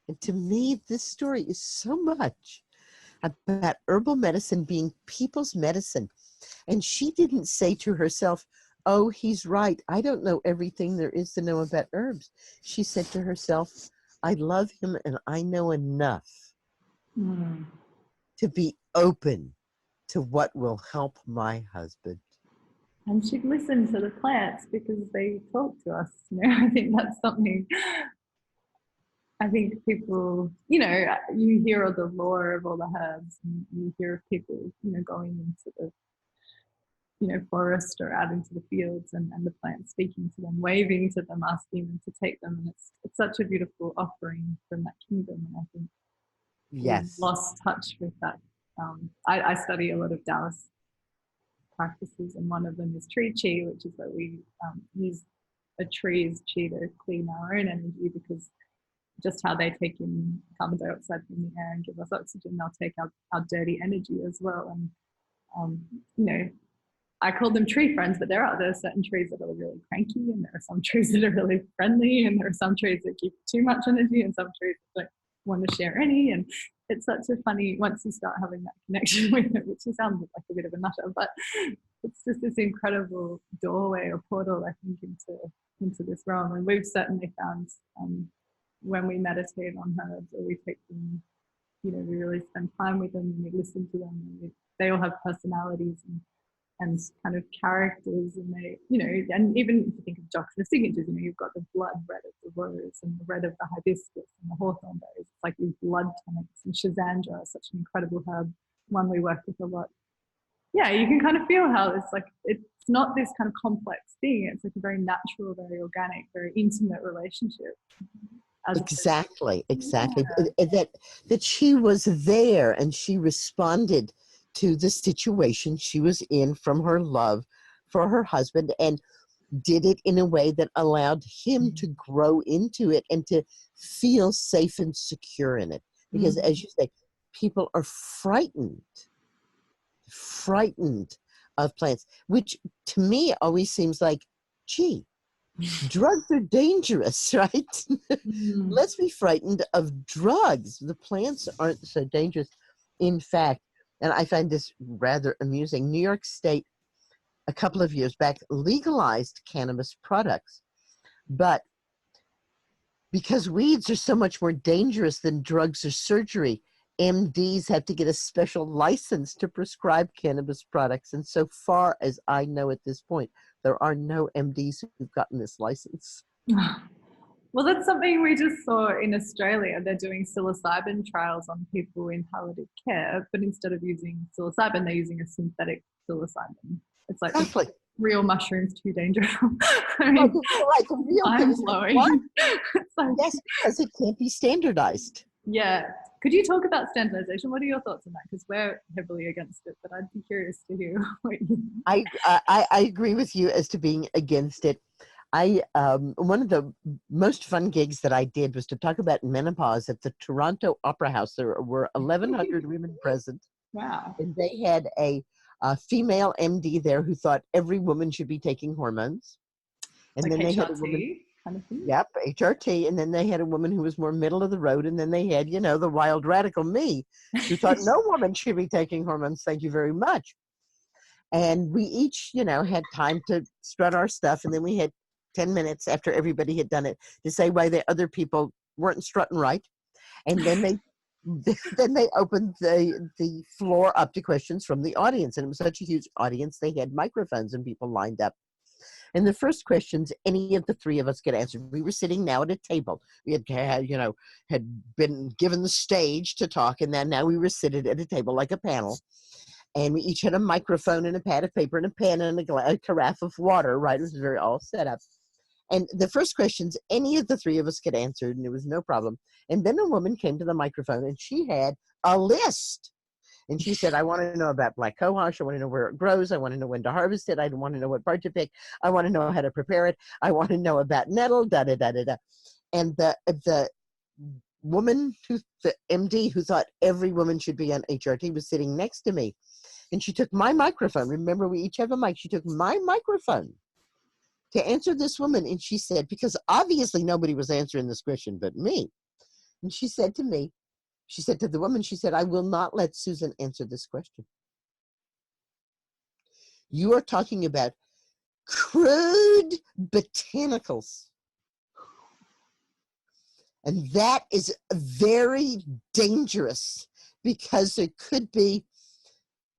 Speaker 2: And to me, this story is so much about herbal medicine being people's medicine. And she didn't say to herself, oh, he's right, I don't know everything there is to know about herbs. She said to herself, I love him and I know enough to be open to what will help my husband.
Speaker 1: And she'd listen to the plants because they talk to us. You know, I think that's something. I think people, you know, you hear of the lore of all the herbs, and you hear of people, you know, going into the, you know, forest or out into the fields, and the plants speaking to them, waving to them, asking them to take them, and it's such a beautiful offering from that kingdom. And I think we've lost touch with that. I study a lot of Taoist practices, and one of them is tree chi, which is that we use a tree's chi to clean our own energy, because just how they take in carbon dioxide from the air and give us oxygen, they'll take our dirty energy as well. And you know, I call them tree friends, but there are certain trees that are really cranky, and there are some trees that are really friendly, and there are some trees that give too much energy, and some trees that don't want to share any. And it's such a funny, once you start having that connection with it, which sounds like a bit of a nutter, but it's just this incredible doorway or portal, I think, into this realm. And we've certainly found when we meditate on herbs, or we take them, you know, we really spend time with them and we listen to them, and they all have personalities and kind of characters, and they, you know, and even if you think of joxer signatures, you know, you've got the blood red of the rose and the red of the hibiscus and the hawthorn berries. It's like these blood tonics. And Schisandra is such an incredible herb, one we work with a lot. Yeah, you can kind of feel how it's like, it's not this kind of complex thing. It's like a very natural, very organic, very intimate relationship.
Speaker 2: Exactly. Yeah. That she was there and she responded to the situation she was in from her love for her husband, and did it in a way that allowed him to grow into it and to feel safe and secure in it. Because as you say, people are frightened of plants, which to me always seems like, gee, drugs are dangerous, right? Let's be frightened of drugs. The plants aren't so dangerous. In fact, and I find this rather amusing, New York State, a couple of years back, legalized cannabis products. But because weeds are so much more dangerous than drugs or surgery, MDs have to get a special license to prescribe cannabis products. And so far as I know at this point, there are no MDs who've gotten this license.
Speaker 1: Well, that's something we just saw in Australia. They're doing psilocybin trials on people in palliative care, but instead of using psilocybin, they're using a synthetic psilocybin. It's like
Speaker 2: exactly.
Speaker 1: Real mushrooms too dangerous. I mean,
Speaker 2: like real
Speaker 1: I'm blowing.
Speaker 2: Like, yes, because it can't be standardized.
Speaker 1: Yeah. Could you talk about standardization? What are your thoughts on that? Because we're heavily against it, but I'd be curious to hear what you think.
Speaker 2: I agree with you as to being against it. One of the most fun gigs that I did was to talk about menopause at the Toronto Opera House. There were 1,100 women present.
Speaker 1: Wow.
Speaker 2: And they had a female MD there who thought every woman should be taking hormones. And
Speaker 1: like
Speaker 2: then they
Speaker 1: HRT
Speaker 2: had a woman,
Speaker 1: kind of thing?
Speaker 2: yep, HRT. And then they had a woman who was more middle of the road. And then they had, you know, the wild radical me who thought no woman should be taking hormones. Thank you very much. And we each, you know, had time to strut our stuff. And then we had 10 minutes after everybody had done it to say why the other people weren't strutting right. And then they opened the floor up to questions from the audience. And it was such a huge audience, they had microphones and people lined up. And the first questions any of the three of us could answer. We were sitting now at a table. We had you know, had been given the stage to talk, and then now we were seated at a table like a panel. And we each had a microphone and a pad of paper and a pen and a carafe of water, right? It was very all set up. And the first questions any of the three of us could answer, and there was no problem. And then a woman came to the microphone, and she had a list. And she said, I want to know about black cohosh. I want to know where it grows. I want to know when to harvest it. I want to know what part to pick. I want to know how to prepare it. I want to know about nettle, da-da-da-da-da. And the woman, the MD who thought every woman should be on HRT was sitting next to me. And she took my microphone. Remember, we each have a mic. She took my microphone to answer this woman. And she said, because obviously nobody was answering this question but me. And she said to me, she said to the woman, she said, I will not let Susan answer this question. You are talking about crude botanicals. And that is very dangerous because there could be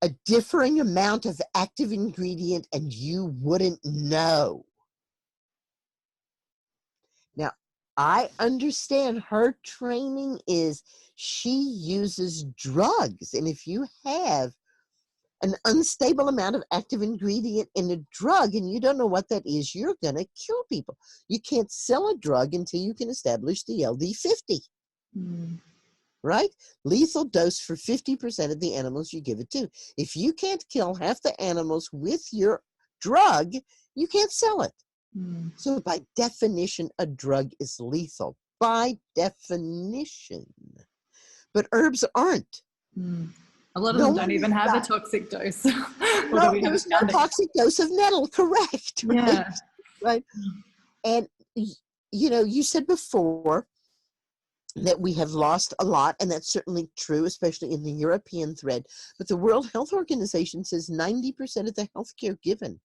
Speaker 2: a differing amount of active ingredient and you wouldn't know. Now, I understand her training is she uses drugs. And if you have an unstable amount of active ingredient in a drug and you don't know what that is, you're going to kill people. You can't sell a drug until you can establish the LD50. Right? Lethal dose for 50% of the animals you give it to. If you can't kill half the animals with your drug, you can't sell it. So by definition, a drug is lethal. By definition. But herbs aren't.
Speaker 1: A lot of them don't even have a toxic dose.
Speaker 2: No, there's no toxic dose of nettle, correct. Right?
Speaker 1: Yeah.
Speaker 2: Right. And, you know, you said before that we have lost a lot, and that's certainly true, especially in the European thread. But the World Health Organization says 90% of the healthcare given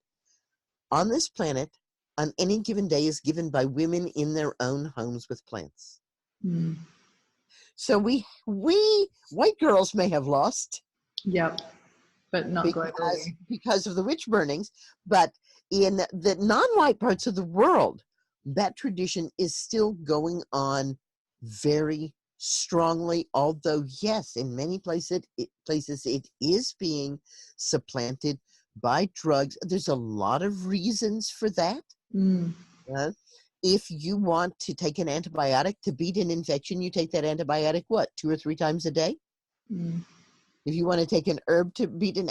Speaker 2: on this planet on any given day is given by women in their own homes with plants. So we white girls may have lost.
Speaker 1: Yep, but not globally.
Speaker 2: Because of the witch burnings. But in the non-white parts of the world, that tradition is still going on very strongly, although yes, in many places it is being supplanted by drugs. There's a lot of reasons for that. If you want to take an antibiotic to beat an infection, you take that antibiotic, what, 2 or 3 times a day? If you want to take an herb to beat an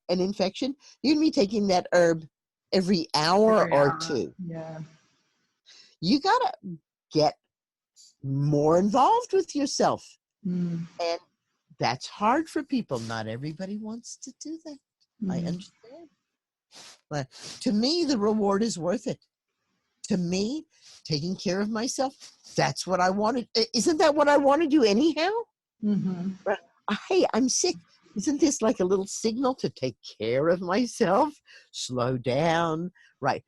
Speaker 2: infection, you'd be taking that herb every hour or 2.
Speaker 1: Yeah.
Speaker 2: You got to get more involved with yourself. And that's hard for people. Not everybody wants to do that. I understand. But to me, the reward is worth it. To me, taking care of myself, that's what I wanted. Isn't that what I want to do anyhow? But, hey, I'm sick. Isn't this like a little signal to take care of myself? Slow down. Right.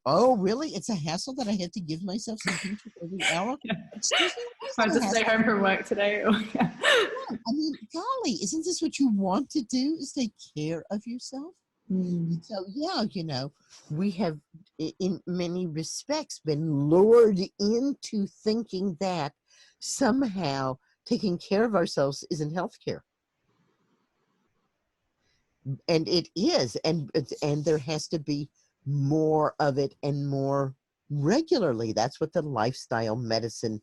Speaker 2: Oh, really? It's a hassle that I have to give myself something every hour? Excuse me?
Speaker 1: I just stay home from work today.
Speaker 2: I mean, golly, isn't this what you want to do, is take care of yourself? So, yeah, you know, we have, in many respects, been lured into thinking that somehow taking care of ourselves isn't healthcare. And it is, and there has to be more of it and more regularly. That's what the lifestyle medicine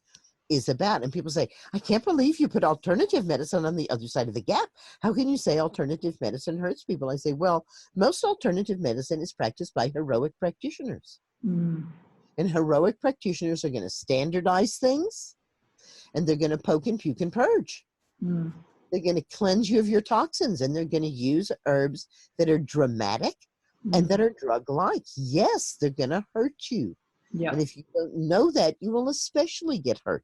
Speaker 2: is about. And people say, I can't believe you put alternative medicine on the other side of the gap. How can you say alternative medicine hurts people? I say, well, most alternative medicine is practiced by heroic practitioners.
Speaker 1: Mm.
Speaker 2: And heroic practitioners are going to standardize things, and they're going to poke and puke and purge.
Speaker 1: Mm.
Speaker 2: They're going to cleanse you of your toxins, and they're going to use herbs that are dramatic and that are drug-like. Yes, they're going to hurt you.
Speaker 1: Yeah.
Speaker 2: And if you don't know that, you will especially get hurt.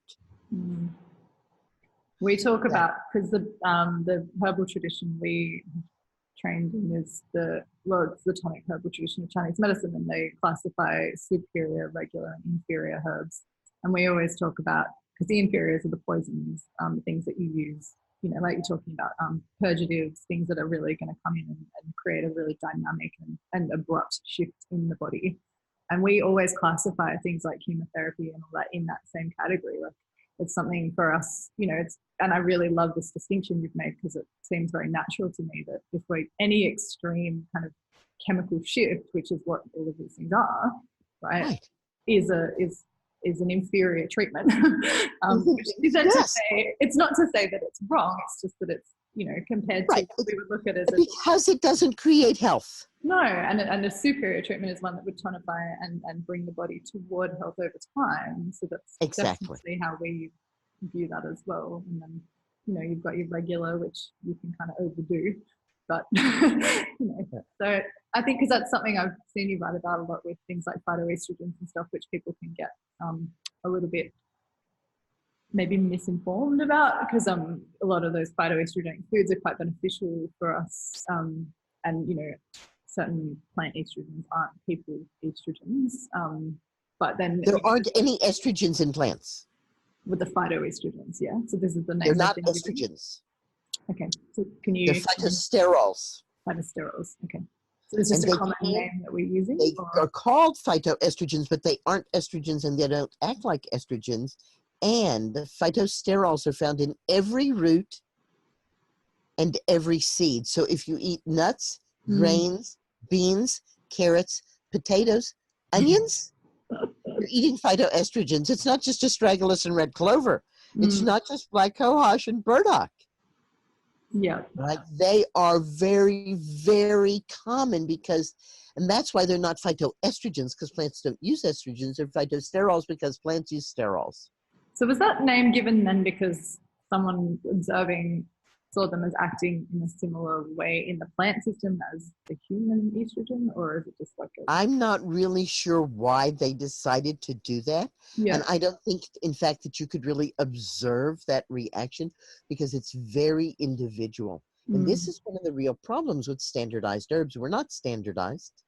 Speaker 1: Mm. We talk about, because the herbal tradition we trained in is it's the tonic herbal tradition of Chinese medicine, and they classify superior, regular, and inferior herbs. And we always talk about, because the inferiors are the poisons, things that you use, like you're talking about, purgatives, things that are really going to come in and create a really dynamic and abrupt shift in the body. And we always classify things like chemotherapy and all that in that same category. Like, it's something for us, and I really love this distinction you've made, because it seems very natural to me that if any extreme kind of chemical shift, which is what all of these things are, right. is an inferior treatment. Which isn't to say, it's not to say that it's wrong, it's just that it's, compared to what we would look at as
Speaker 2: because it doesn't create health.
Speaker 1: No, and a superior treatment is one that would tonify and bring the body toward health over time. So that's definitely how we view that as well. And then, you've got your regular, which you can kind of overdo. But, so I think because that's something I've seen you write about a lot with things like phytoestrogens and stuff, which people can get a little bit maybe misinformed about, because a lot of those phytoestrogenic foods are quite beneficial for us. And, certain plant estrogens aren't people estrogens. But then
Speaker 2: there aren't any estrogens in plants.
Speaker 1: With the phytoestrogens, yeah. So this is the name.
Speaker 2: They're not estrogens.
Speaker 1: Okay. So can you?
Speaker 2: They're phytosterols.
Speaker 1: Phytosterols. Okay. So it's just a common name that we're using.
Speaker 2: They are called phytoestrogens, but they aren't estrogens, and they don't act like estrogens. And the phytosterols are found in every root and every seed. So if you eat nuts, grains, beans, carrots, potatoes, onions, you're eating phytoestrogens. It's not just astragalus and red clover. It's not just black cohosh and burdock.
Speaker 1: Yeah.
Speaker 2: Right? They are very, very common and that's why they're not phytoestrogens, because plants don't use estrogens. They're phytosterols because plants use sterols.
Speaker 1: So was that name given then because someone observing saw them as acting in a similar way in the plant system as the human estrogen, or is it just like
Speaker 2: I'm not really sure why they decided to do that.
Speaker 1: Yeah.
Speaker 2: And I don't think, in fact, that you could really observe that reaction, because it's very individual. And this is one of the real problems with standardized herbs. We're not standardized.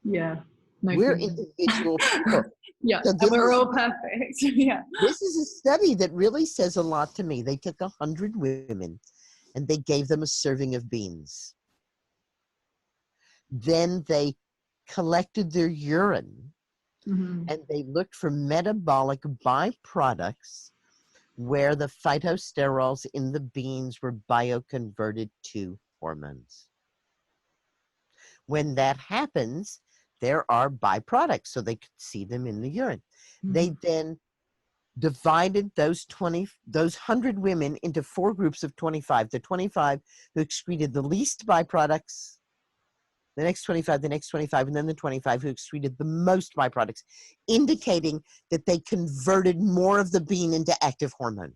Speaker 1: Yeah.
Speaker 2: We're individual people.
Speaker 1: Yeah, so and we're all perfect. Yeah.
Speaker 2: This is a study that really says a lot to me. They took 100 women and they gave them a serving of beans. Then they collected their urine and they looked for metabolic byproducts where the phytosterols in the beans were bioconverted to hormones. When that happens, there are byproducts, so they could see them in the urine. They then divided those 100 women into 4 groups of 25. The 25 who excreted the least byproducts, the next 25, the next 25, and then the 25 who excreted the most byproducts, indicating that they converted more of the bean into active hormone,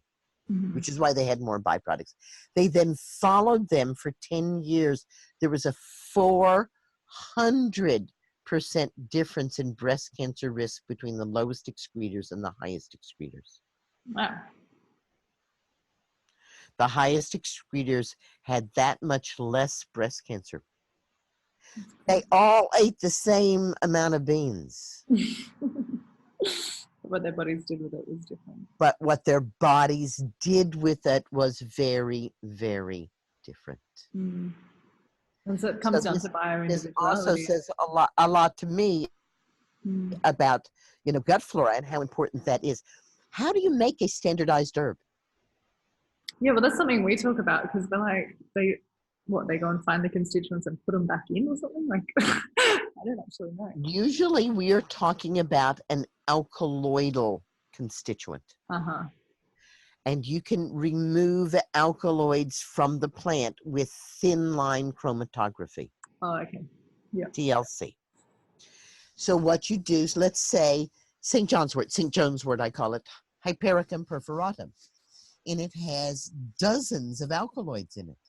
Speaker 2: which is why they had more byproducts. They then followed them for 10 years. There was a 400% difference in breast cancer risk between the lowest excretors and the highest excretors.
Speaker 1: Wow.
Speaker 2: The highest excretors had that much less breast cancer. They all ate the same amount of beans.
Speaker 1: What their bodies did with it was different.
Speaker 2: But what their bodies did with it was very, very different.
Speaker 1: And so it comes down to bio-individuality.
Speaker 2: This also says a lot to me about, gut flora and how important that is. How do you make a standardized herb?
Speaker 1: Yeah, well, that's something we talk about, because they're like, they go and find the constituents and put them back in or something? Like, I don't actually know.
Speaker 2: Usually we are talking about an alkaloidal constituent.
Speaker 1: Uh-huh.
Speaker 2: And you can remove alkaloids from the plant with thin line chromatography.
Speaker 1: Oh, okay. Yeah.
Speaker 2: TLC. So what you do is, let's say, St. John's wort, I call it, Hypericum perforatum. And it has dozens of alkaloids in it.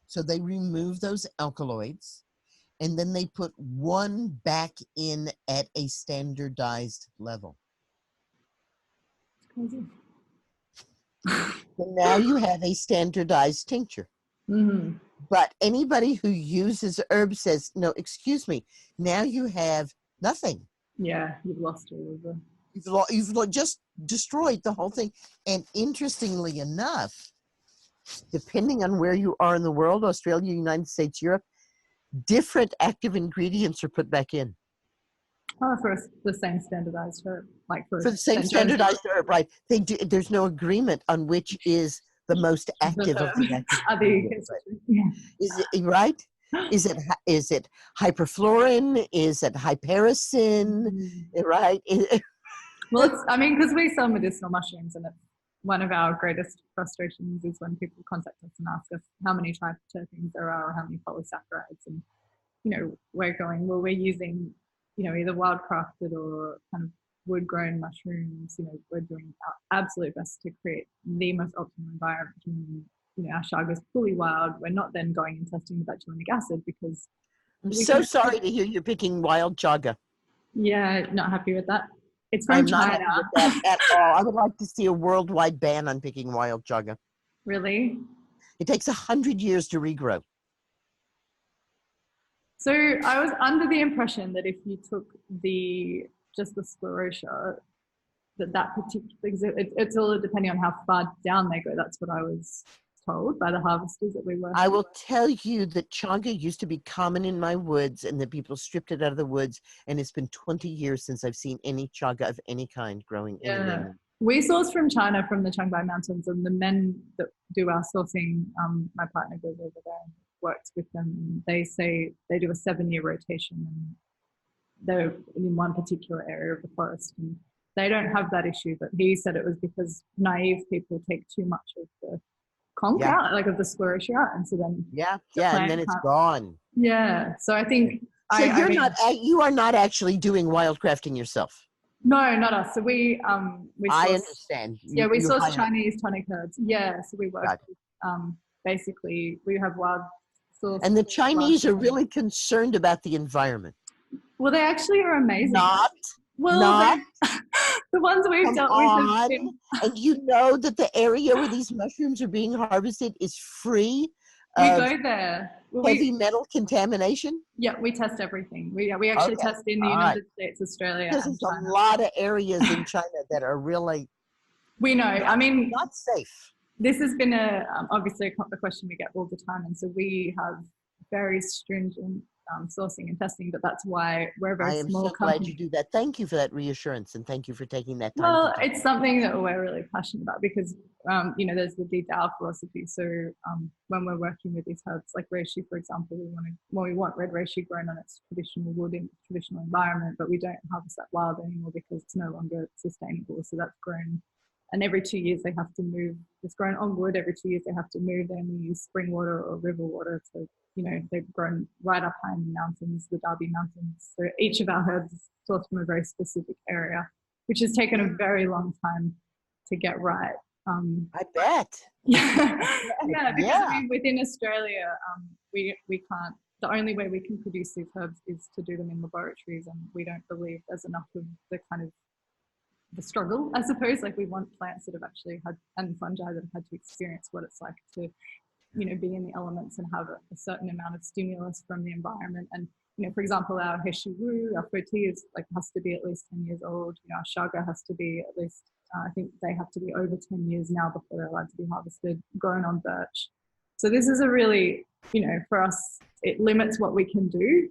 Speaker 2: So they remove those alkaloids, and then they put one back in at a standardized level.
Speaker 1: Crazy.
Speaker 2: So now you have a standardized tincture.
Speaker 1: Mm-hmm.
Speaker 2: But anybody who uses herbs says, no, excuse me, now you have nothing.
Speaker 1: Yeah, you've lost all of them.
Speaker 2: You've just destroyed the whole thing. And interestingly enough, depending on where you are in the world, Australia, United States, Europe, different active ingredients are put back in.
Speaker 1: Oh, for the same standardized herb, like for
Speaker 2: the same standardized herb, right? There's no agreement on which is the most active of the active ingredients.
Speaker 1: Yeah.
Speaker 2: Is it right? Is it hyperfluorin? Is it hypericin? Right?
Speaker 1: Well, because we sell medicinal mushrooms, and it's one of our greatest frustrations is when people contact us and ask us how many terpenes there are or how many polysaccharides, and we're going, well, we're using either wildcrafted or kind of wood-grown mushrooms. We're doing our absolute best to create the most optimal environment. Our chaga is fully wild. We're not then going and testing the betulinic acid because
Speaker 2: I'm so sorry to hear you're picking wild chaga.
Speaker 1: Yeah, not happy with that. It's from
Speaker 2: I'm
Speaker 1: China.
Speaker 2: not happy with that at all. I would like to see a worldwide ban on picking wild chaga.
Speaker 1: Really?
Speaker 2: It takes 100 years to regrow.
Speaker 1: So I was under the impression that if you took just the sclerotia, that particular, it's all depending on how far down they go. That's what I was told by the harvesters that we work with.
Speaker 2: I will tell you that chaga used to be common in my woods, and that people stripped it out of the woods, and it's been 20 years since I've seen any chaga of any kind growing anywhere.
Speaker 1: We source from China, from the Changbai Mountains, and the men that do our sourcing, my partner goes over there and works with them, and they say they do a 7-year rotation, and they're in one particular area of the forest, and they don't have that issue. But he said it was because naive people take too much of the conch out, like of the sclerotia out, and so then
Speaker 2: and then it's gone.
Speaker 1: Yeah, so I think
Speaker 2: so you are not actually doing wildcrafting yourself.
Speaker 1: No, not us. So we source,
Speaker 2: I understand.
Speaker 1: We source Chinese tonic herbs. Yeah, so we work with, basically we have wild source.
Speaker 2: And the Chinese are really concerned about the environment.
Speaker 1: Well, they actually are amazing.
Speaker 2: The
Speaker 1: ones we've dealt with have been...
Speaker 2: And you know that the area where these mushrooms are being harvested is free
Speaker 1: we go there.
Speaker 2: Heavy metal contamination?
Speaker 1: Yeah, we test everything. We actually test in the United States, Australia,
Speaker 2: and China. There's a lot of areas in China that are really...
Speaker 1: We know.
Speaker 2: Not safe.
Speaker 1: This has been obviously a question we get all the time, and so we have very stringent sourcing and testing, but that's why we're a very small company. I am so glad
Speaker 2: you do that. Thank you for that reassurance, and thank you for taking that time.
Speaker 1: Well, it's something that we're really passionate about because, there's the Dao philosophy. So when we're working with these herbs, like reishi, for example, we want red reishi grown on its traditional wood in traditional environment, but we don't harvest that wild anymore because it's no longer sustainable. So that's grown. And every 2 years they have to move. It's grown on wood. Every 2 years they have to move. They only use spring water or river water. So, they've grown right up high in the mountains, the Derby Mountains. So each of our herbs is sourced from a very specific area, which has taken a very long time to get right.
Speaker 2: I bet.
Speaker 1: Because within Australia, we can't. The only way we can produce these herbs is to do them in laboratories, and we don't believe there's enough of the kind of the struggle, I suppose. Like we want plants that have actually had, and fungi that have had to experience what it's like to, be in the elements and have a certain amount of stimulus from the environment. And, for example, our heshiwu, our fruity has to be at least 10 years old. Our chaga has to be at least, I think they have to be over 10 years now before they're allowed to be harvested, grown on birch. So this is a really, for us, it limits what we can do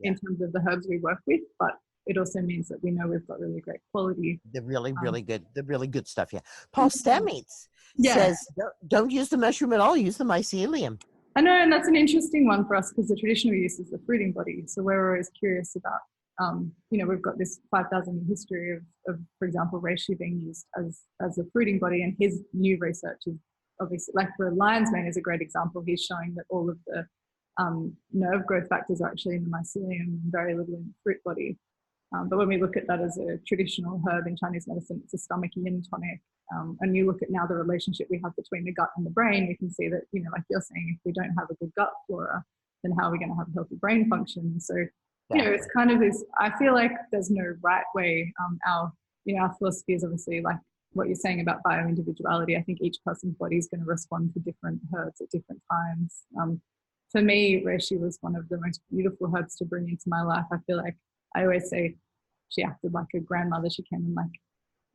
Speaker 1: in terms of the herbs we work with, but it also means that we know we've got really great quality.
Speaker 2: The really good stuff, yeah. Paul Stamets says, don't use the mushroom at all, use the mycelium.
Speaker 1: I know, and that's an interesting one for us because the traditional use is the fruiting body. So we're always curious about you know, we've got this 5,000 year history of, for example, reishi being used as a fruiting body, and his new research is obviously, like for lion's mane is a great example. He's showing that all of the nerve growth factors are actually in the mycelium and very little in the fruit body. But when we look at that as a traditional herb in Chinese medicine, it's a stomach yin tonic. And you look at now the relationship we have between the gut and the brain, you can see that, you know, like you're saying, if we don't have a good gut flora, then how are we going to have a healthy brain function? And so, you know, it's kind of this, I feel like there's no right way. Our philosophy is obviously like what you're saying about bio-individuality. I think each person's body is going to respond to different herbs at different times. For me, reishi was one of the most beautiful herbs to bring into my life. I feel like I always say she acted like a grandmother. She came and like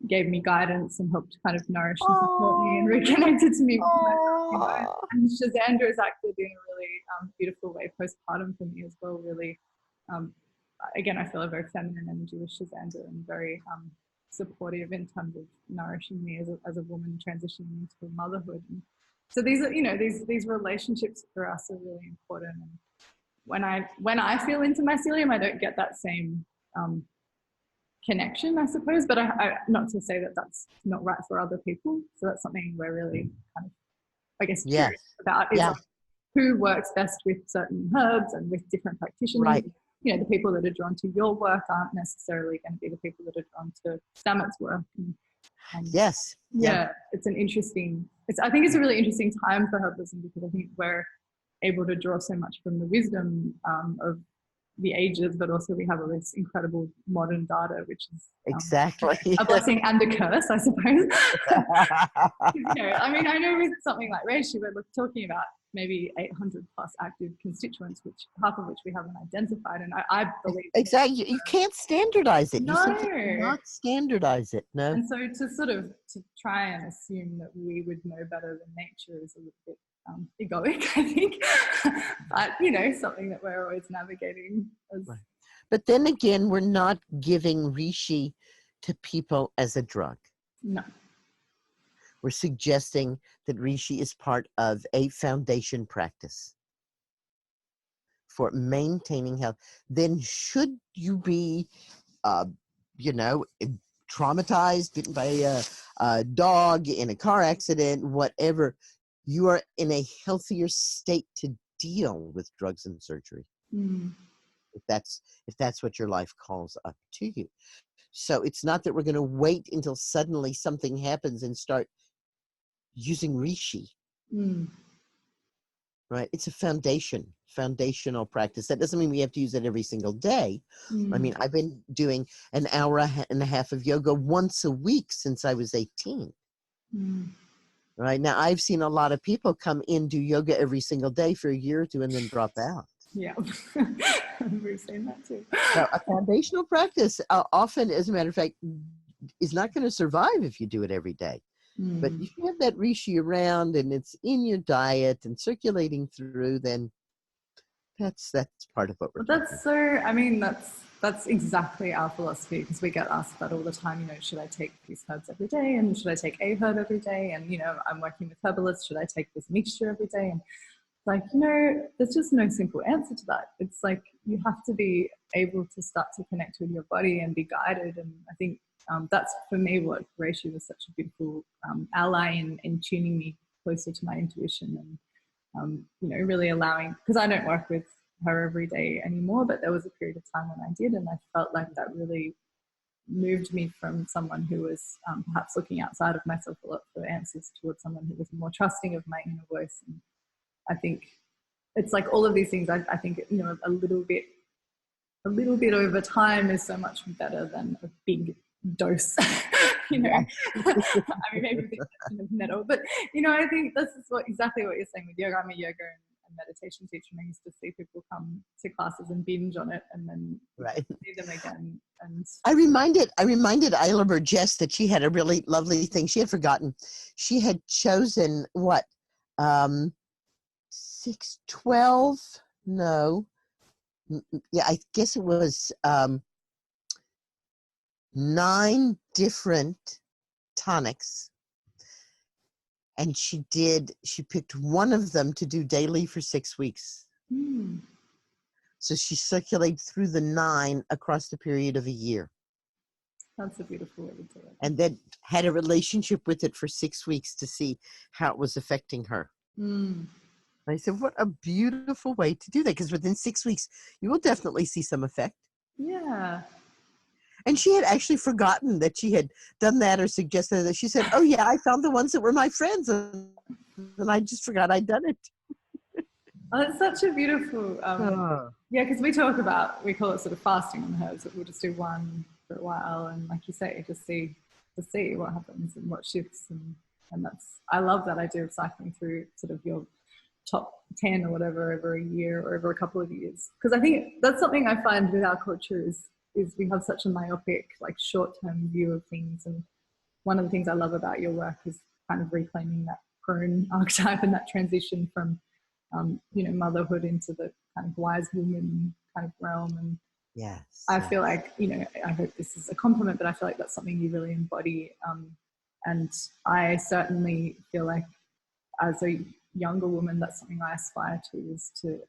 Speaker 1: gave me guidance and helped kind of nourish and support me and reconnected to me with myself, you know. And Shazandra is acted in a really beautiful way postpartum for me as well. Really, again, I feel a very feminine energy with Shazandra and very supportive in terms of nourishing me as a woman transitioning into motherhood. And so these are, you know, these relationships for us are really important. And when I feel into mycelium, I don't get that same connection, I suppose, but I not to say that that's not right for other people. So that's something we're really kind of, I guess, curious about, is like who works best with certain herbs and with different practitioners.
Speaker 2: Right.
Speaker 1: You know, the people that are drawn to your work aren't necessarily going to be the people that are drawn to Stamit's work. And,
Speaker 2: yes.
Speaker 1: Yeah, it's an interesting, I think it's a really interesting time for herbalism, because I think we're able to draw so much from the wisdom of the ages, but also we have all this incredible modern data, which is
Speaker 2: exactly
Speaker 1: a blessing and a curse, I suppose. You know, I mean, I know with something like reishi, we're talking about maybe 800 plus active constituents, which half of which we haven't identified, and I believe
Speaker 2: exactly you can't standardize it.
Speaker 1: No.
Speaker 2: You simply cannot standardize it. No.
Speaker 1: And so to try and assume that we would know better than nature is a little bit egoic, I think. But, you know, something that we're always navigating as.
Speaker 2: Right. But then again, we're not giving reishi to people as a drug.
Speaker 1: No.
Speaker 2: We're suggesting that reishi is part of a foundation practice for maintaining health. Then should you be, you know, traumatized, bitten by a dog, in a car accident, whatever, you are in a healthier state to deal with drugs and surgery. If that's what your life calls up to you. So it's not that we're going to wait until suddenly something happens and start using reishi. Right? It's a foundational practice. That doesn't mean we have to use it every single day. I mean, I've been doing an hour and a half of yoga once a week since I was 18. Right? Now, I've seen a lot of people come in, do yoga every single day for a year or two, and then drop out.
Speaker 1: Yeah, we've seen that too.
Speaker 2: So a foundational practice often, as a matter of fact, is not going to survive if you do it every day. But if you have that reishi around and it's in your diet and circulating through, then that's part of what we're
Speaker 1: talking about. I mean, that's exactly our philosophy, because we get asked that all the time, you know, should I take these herbs every day, and should I take a herb every day? And, you know, I'm working with herbalists, should I take this mixture every day? And like, you know, there's just no simple answer to that. It's like you have to be able to start to connect with your body and be guided. And I think that's, for me, what reishi was such a beautiful ally in tuning me closer to my intuition, and you know, really allowing, because I don't work with her every day anymore, but there was a period of time when I did, and I felt like that really moved me from someone who was perhaps looking outside of myself a lot for answers towards someone who was more trusting of my inner voice. And I think it's like all of these things, I think, you know, a little bit over time is so much better than a big dose. You know, I mean, maybe the exception of nettle, but, you know, I think this is exactly what you're saying with yoga. I'm a yoga and meditation teacher, and I used to see people come to classes and binge on it, and then see them again. And
Speaker 2: I reminded Isla Burgess that she had a really lovely thing. She had forgotten. She had chosen what, 612? No. Yeah, I guess it was 9 different tonics, and she picked one of them to do daily for 6 weeks. So she circulated through the 9 across the period of a year.
Speaker 1: That's a beautiful way to do it.
Speaker 2: And then had a relationship with it for 6 weeks to see how it was affecting her. I said, what a beautiful way to do that, because within 6 weeks, you will definitely see some effect.
Speaker 1: Yeah.
Speaker 2: And she had actually forgotten that she had done that or suggested that. She said, oh, yeah, I found the ones that were my friends, and I just forgot I'd done it.
Speaker 1: Oh, it's such a beautiful, yeah, because we call it sort of fasting on herbs, that we'll just do one for a while, and like you say, just see what happens and what shifts, and I love that idea of cycling through sort of your top 10 or whatever over a year or over a couple of years, because I think that's something I find with our culture is we have such a myopic, like, short-term view of things. And one of the things I love about your work is kind of reclaiming that crone archetype and that transition from motherhood into the kind of wise woman kind of realm. And
Speaker 2: yes,
Speaker 1: I feel like, I hope this is a compliment, but I feel like that's something you really embody. And I certainly feel like, as a younger woman, that's something I aspire to, is to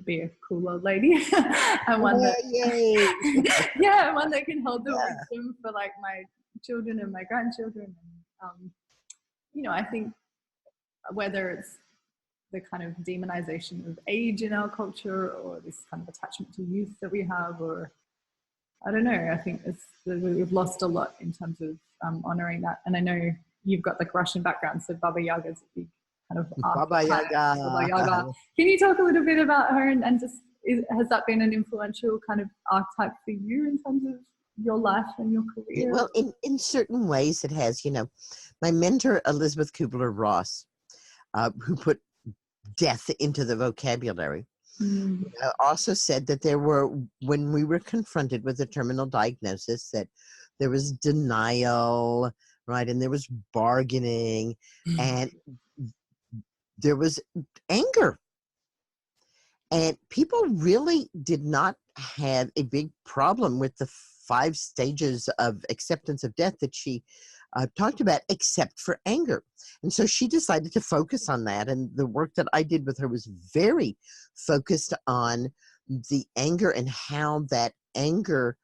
Speaker 1: be a cool old lady and one that one that can hold the wisdom for, like, my children and my grandchildren. And I think whether it's the kind of demonization of age in our culture, or this kind of attachment to youth that we have, or I don't know, I think we've lost a lot in terms of honoring that. And I know you've got, like, Russian background, so Baba Yaga's a big kind of
Speaker 2: Baba Yaga.
Speaker 1: Baba Yaga. Can you talk a little bit about her, and just has that been an influential kind of archetype for you in terms of your life and your career?
Speaker 2: Well, in certain ways it has. My mentor, Elizabeth Kubler-Ross, who put death into the vocabulary, also said that when we were confronted with a terminal diagnosis, that there was denial, right, and there was bargaining, and there was anger. And people really did not have a big problem with the 5 stages of acceptance of death that she talked about, except for anger. And so she decided to focus on that. And the work that I did with her was very focused on the anger and how that anger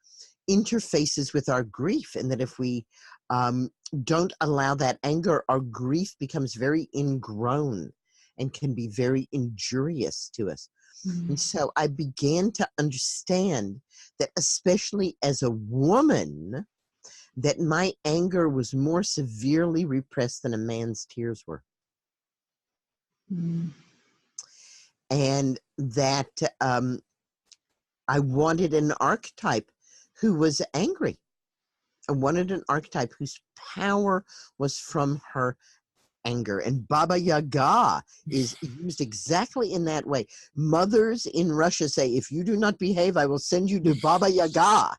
Speaker 2: interfaces with our grief. And that if we don't allow that anger, our grief becomes very ingrown and can be very injurious to us. And so I began to understand that, especially as a woman, that my anger was more severely repressed than a man's tears were. And that I wanted an archetype who was angry. I wanted an archetype whose power was from her anger. And Baba Yaga is used exactly in that way. Mothers in Russia say, if you do not behave, I will send you to Baba Yaga.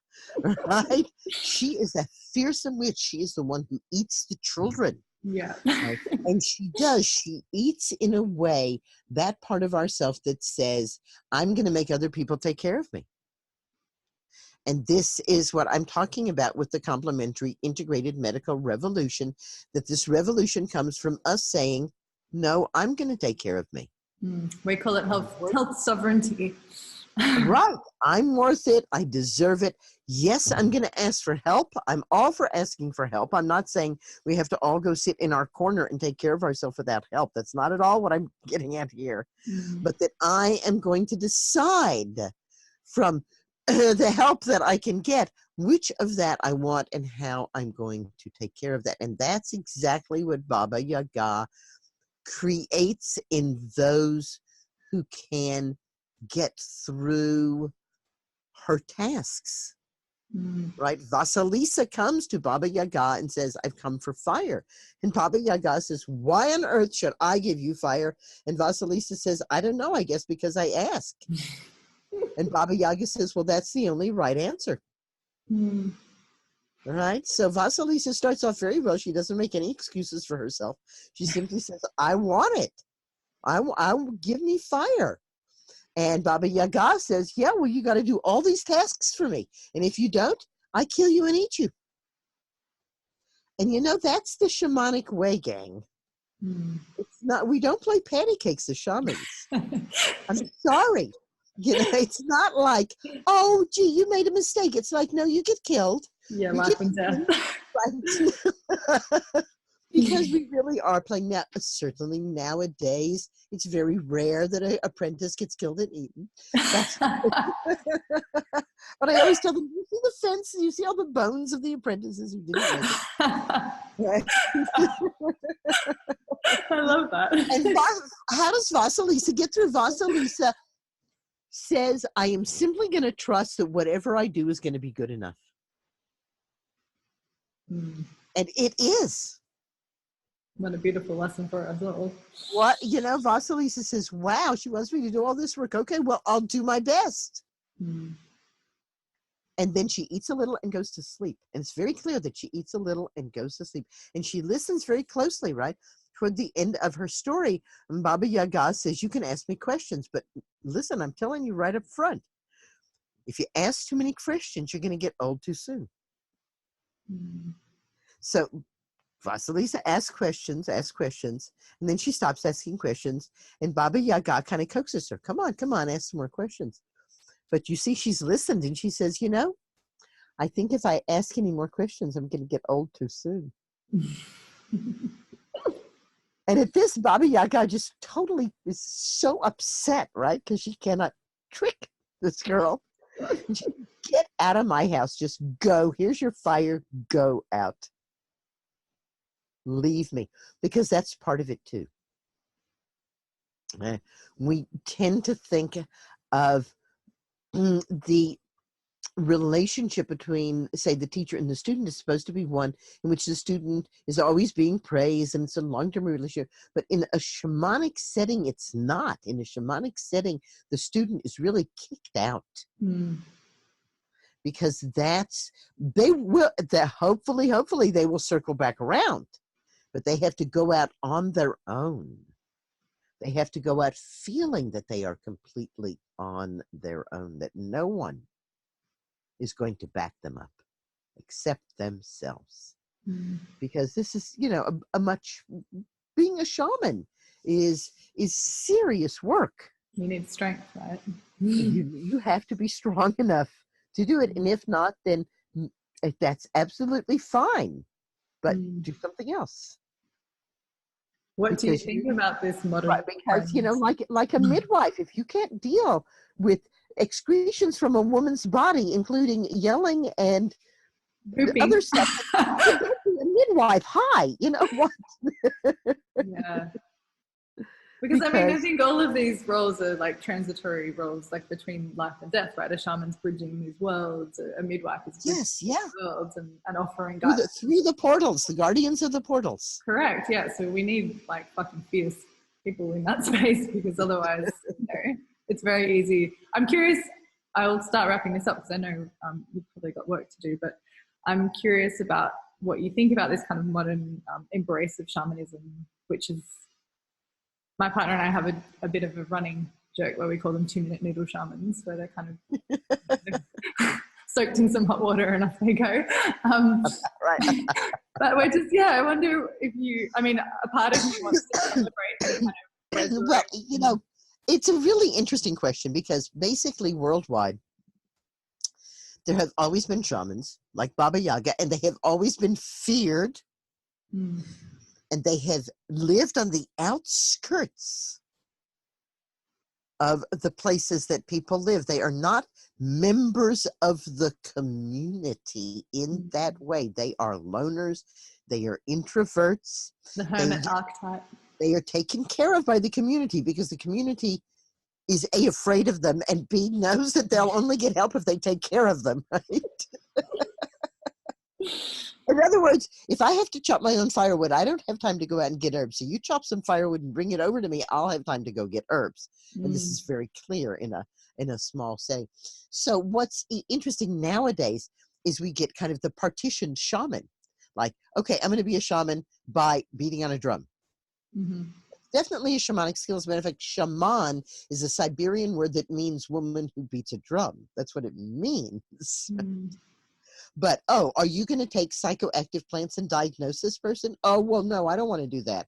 Speaker 2: Right? She is a fearsome witch. She is the one who eats the children.
Speaker 1: Yeah.
Speaker 2: Right? And she eats in a way, that part of ourselves that says, I'm going to make other people take care of me. And this is what I'm talking about with the complementary integrated medical revolution, that this revolution comes from us saying, no, I'm going to take care of me.
Speaker 1: We call it health sovereignty.
Speaker 2: Right. I'm worth it. I deserve it. Yes, I'm going to ask for help. I'm all for asking for help. I'm not saying we have to all go sit in our corner and take care of ourselves without help. That's not at all what I'm getting at here. But that I am going to decide from the help that I can get, which of that I want and how I'm going to take care of that. And that's exactly what Baba Yaga creates in those who can get through her tasks. Right? Vasilisa comes to Baba Yaga and says, I've come for fire. And Baba Yaga says, why on earth should I give you fire? And Vasilisa says, I don't know, I guess because I asked. And Baba Yaga says, well, that's the only right answer. All right. So Vasilisa starts off very well. She doesn't make any excuses for herself. She simply says, I want it. I will give me fire. And Baba Yaga says, yeah, well, you got to do all these tasks for me. And if you don't, I kill you and eat you. And that's the shamanic way, gang. It's not, we don't play patty cakes as shamans. I'm sorry. You know, it's not like, oh, gee, you made a mistake. It's like, no, you get killed.
Speaker 1: Yeah,
Speaker 2: You
Speaker 1: life
Speaker 2: get
Speaker 1: and death.
Speaker 2: right. Because we really are playing now. Certainly nowadays, it's very rare that an apprentice gets killed and eaten. But I always tell them, you see the fence? You see all the bones of the apprentices who didn't make it. Right?
Speaker 1: I love that.
Speaker 2: And how does Vasilisa get through? Vasilisa says, I am simply going to trust that whatever I do is going to be good enough.
Speaker 1: Mm.
Speaker 2: And it is.
Speaker 1: What a beautiful lesson for us all.
Speaker 2: What, you know, Vasilisa says, wow, she wants me to do all this work. Okay, well, I'll do my best.
Speaker 1: Mm.
Speaker 2: And then she eats a little and goes to sleep. And it's very clear that she eats a little and goes to sleep. And she listens very closely, right? Toward the end of her story, Baba Yaga says, you can ask me questions, but listen, I'm telling you right up front, if you ask too many questions, you're going to get old too soon.
Speaker 1: Mm.
Speaker 2: So Vasilisa asks questions, and then she stops asking questions, and Baba Yaga kind of coaxes her. Come on, ask some more questions. But you see, she's listened, and she says, you know, I think if I ask any more questions, I'm going to get old too soon. And at this, Baba Yaga just totally is so upset, right? Because she cannot trick this girl. She, get out of my house. Just go. Here's your fire. Go out. Leave me. Because that's part of it, too. We tend to think of the relationship between, say, the teacher and the student is supposed to be one in which the student is always being praised, and it's a long-term relationship. But in a shamanic setting, it's not. In a shamanic setting, the student is really kicked out. Because hopefully they will circle back around, but they have to go out on their own. They have to go out feeling that they are completely on their own, that no one is going to back them up except themselves. Because this is, you know, being a shaman is serious work.
Speaker 1: You need strength, right?
Speaker 2: You have to be strong enough to do it. And if not, then that's absolutely fine. But do something else.
Speaker 1: What do you think about this modern?
Speaker 2: Right, because, you know, like a midwife, if you can't deal with excretions from a woman's body, including yelling and other stuff, you get to a midwife. Hi, you know what?
Speaker 1: Yeah. Because I mean, I think all of these roles are like transitory roles, like between life and death, right? A shaman's bridging these worlds, a midwife is bridging these worlds and offering guidance.
Speaker 2: Through the portals, the guardians of the portals.
Speaker 1: Correct, yeah. So we need like fucking fierce people in that space, because otherwise, you know, it's very easy. I'm curious, I'll start wrapping this up because I know you've probably got work to do, but I'm curious about what you think about this kind of modern embrace of shamanism, which is, my partner and I have a bit of a running joke where we call them 2-minute noodle shamans, where they're kind of soaked in some hot water and off they go.
Speaker 2: Right.
Speaker 1: But we're just, I wonder if you, I mean, a part of you wants to celebrate and kind of
Speaker 2: well, you know, it's a really interesting question, because basically worldwide, there have always been shamans like Baba Yaga, and they have always been feared. And they have lived on the outskirts of the places that people live. They are not members of the community in that way. They are loners. They are introverts.
Speaker 1: The hermit archetype.
Speaker 2: They are taken care of by the community, because the community is A, afraid of them, and B, knows that they'll only get help if they take care of them, right? In other words, if I have to chop my own firewood, I don't have time to go out and get herbs. So you chop some firewood and bring it over to me, I'll have time to go get herbs. And this is very clear in a small setting. So what's interesting nowadays is we get kind of the partitioned shaman. Like, okay, I'm going to be a shaman by beating on a drum. Definitely a shamanic skill. As a matter of fact, shaman is a Siberian word that means woman who beats a drum. That's what it means. But, oh, are you going to take psychoactive plants and diagnose this person? Oh, well, no, I don't want to do that.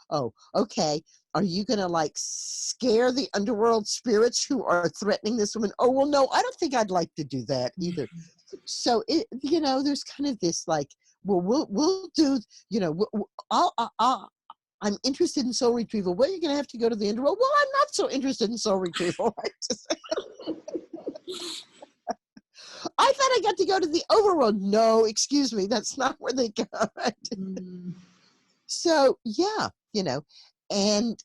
Speaker 2: Oh, okay. are you going to like scare the underworld spirits who are threatening this woman? Oh, well, no, I don't think I'd like to do that either. So there's kind of this like, well, we'll do, I'm interested in soul retrieval. Well, you're going to have to go to the underworld. Well, I'm not so interested in soul retrieval. I thought I got to go to the overworld. No, excuse me, that's not where they go. So, yeah, and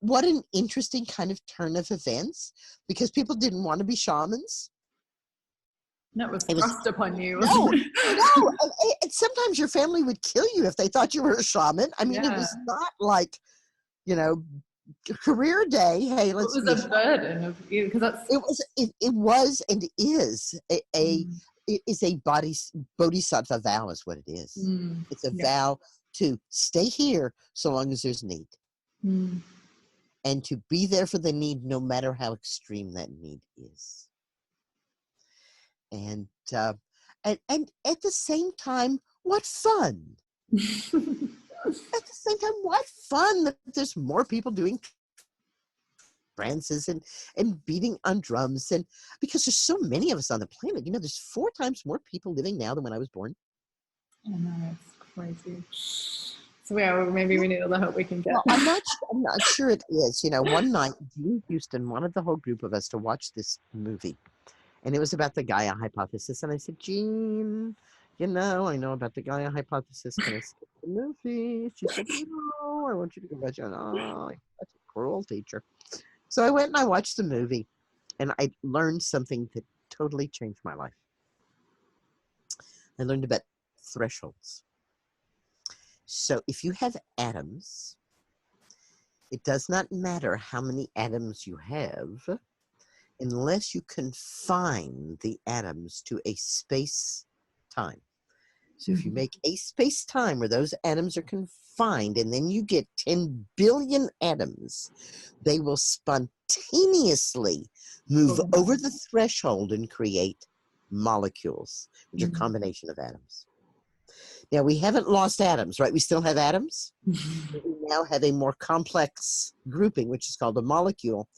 Speaker 2: what an interesting kind of turn of events, because people didn't want to be shamans.
Speaker 1: That was thrust upon you.
Speaker 2: No. And sometimes your family would kill you if they thought you were a shaman. I mean, It was not like, career day. Hey, let's.
Speaker 1: It was a burden of you, because that's.
Speaker 2: It was and is it is a bodhisattva vow, is what it is. It's a vow to stay here so long as there's need, and to be there for the need, no matter how extreme that need is. And at the same time, what fun! At the same time, what fun that there's more people doing trances and beating on drums, and because there's so many of us on the planet. There's 4 times more people living now than when I was born.
Speaker 1: I know, it's crazy. So yeah, maybe we need all the help we can get.
Speaker 2: Well, I'm not sure it is. One night, Gene Houston wanted the whole group of us to watch this movie, and it was about the Gaia hypothesis. And I said, Gene, I know about the Gaia hypothesis. Can I skip the movie? She said, no, I want you to go watch it. Oh, that's a cruel teacher. So I went and I watched the movie, and I learned something that totally changed my life. I learned about thresholds. So if you have atoms, it does not matter how many atoms you have, unless you confine the atoms to a space-time. So if you make a space-time where those atoms are confined, and then you get 10 billion atoms, they will spontaneously move over the threshold and create molecules, which are a combination of atoms. Now, we haven't lost atoms, right? We still have atoms. We now have a more complex grouping, which is called a molecule.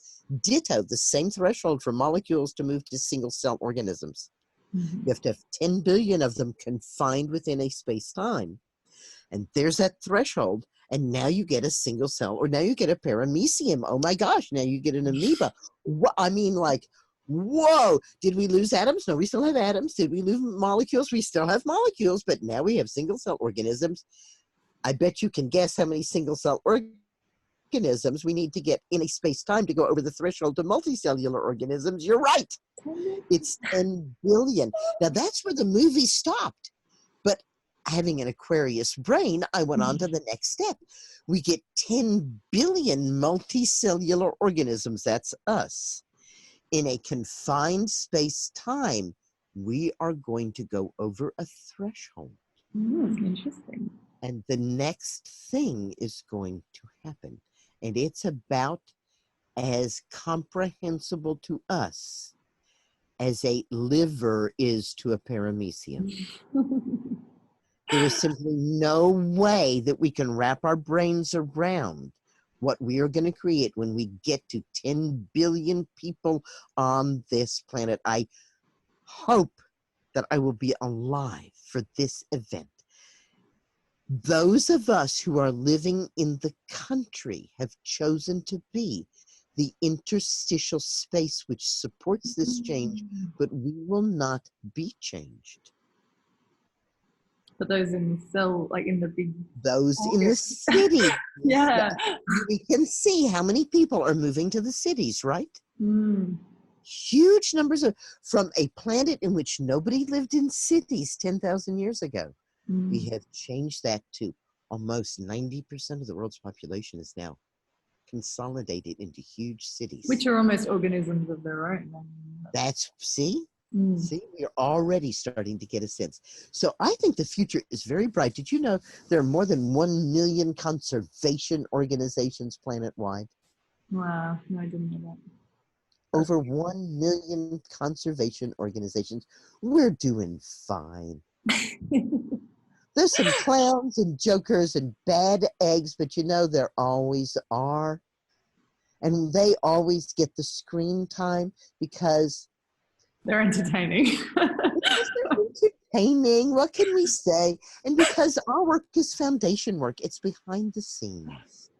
Speaker 2: Ditto, the same threshold for molecules to move to single-cell organisms. You have to have 10 billion of them confined within a space-time. And there's that threshold. And now you get a single cell, or now you get a paramecium. Oh my gosh, now you get an amoeba. Whoa, did we lose atoms? No, we still have atoms. Did we lose molecules? We still have molecules, but now we have single-cell organisms. I bet you can guess how many single-cell organisms we need to get in a space-time to go over the threshold to multicellular organisms. You're right. It's 10 billion. Now, that's where the movie stopped. But having an Aquarius brain, I went on to the next step. We get 10 billion multicellular organisms. That's us. In a confined space-time, we are going to go over a threshold.
Speaker 1: Interesting.
Speaker 2: And the next thing is going to happen. And it's about as comprehensible to us as a liver is to a paramecium. There is simply no way that we can wrap our brains around what we are going to create when we get to 10 billion people on this planet. I hope that I will be alive for this event. Those of us who are living in the country have chosen to be the interstitial space which supports this change, but we will not be changed.
Speaker 1: But those in the cell, like in the big...
Speaker 2: Those in the cities.
Speaker 1: Yeah.
Speaker 2: We can see how many people are moving to the cities, right? Huge numbers from a planet in which nobody lived in cities 10,000 years ago. We have changed that to almost 90% of the world's population is now consolidated into huge cities.
Speaker 1: Which are almost organisms of their own.
Speaker 2: See, we're already starting to get a sense. So I think the future is very bright. Did you know there are more than 1 million conservation organizations planet-wide?
Speaker 1: Wow, no, I didn't know
Speaker 2: that. Over 1 million conservation organizations. We're doing fine. There's some clowns and jokers and bad eggs, but there always are. And they always get the screen time because
Speaker 1: they're entertaining.
Speaker 2: because they're entertaining. What can we say? And because our work is foundation work, it's behind the scenes.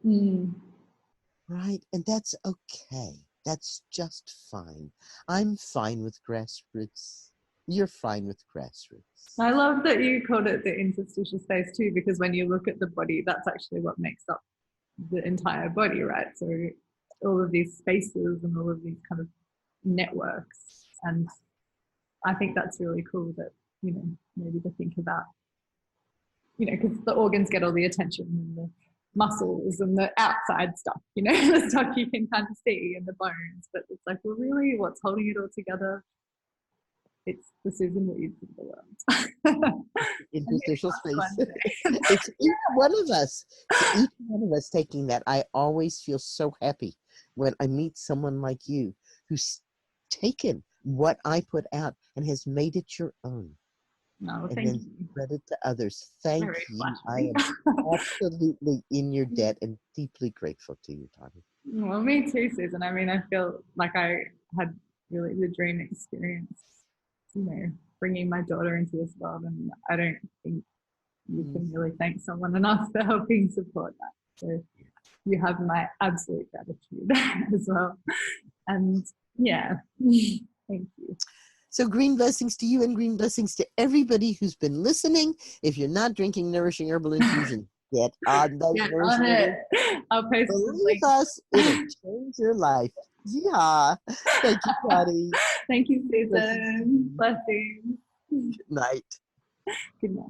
Speaker 2: Right? And that's okay. That's just fine. I'm fine with grassroots. You're fine with grassroots.
Speaker 1: I love that you called it the interstitial space too, because when you look at the body, that's actually what makes up the entire body, right? So all of these spaces and all of these kind of networks. And I think that's really cool that, you know, maybe to think about, you know, because the organs get all the attention and the muscles and the outside stuff, you know, the stuff you can kind of see and the bones, but it's like, well, really what's holding it all together? It's the Susun Weed of the world.
Speaker 2: Interstitial space. It's each one of us. It's each one of us taking that. I always feel so happy when I meet someone like you who's taken what I put out and has made it your own.
Speaker 1: No,
Speaker 2: and
Speaker 1: thank
Speaker 2: then
Speaker 1: you.
Speaker 2: spread it to others. Thank
Speaker 1: Very
Speaker 2: you.
Speaker 1: flattering.
Speaker 2: I am absolutely in your debt and deeply grateful to you, Tommy.
Speaker 1: Well, me too, Susan. I mean, I feel like I had really the dream experience, you know, bringing my daughter into this world, and I don't think you can really thank someone enough for helping support that. So you have my absolute gratitude as well. And yeah, thank you.
Speaker 2: So green blessings to you and green blessings to everybody who's been listening. If you're not drinking nourishing herbal infusion, get on those
Speaker 1: Get
Speaker 2: nourishing
Speaker 1: on it. I'll post
Speaker 2: Believe us, it'll change your life. Yeah. Thank you, Connie.
Speaker 1: Thank you, Susan. Blessings.
Speaker 2: Good night.
Speaker 1: Good night.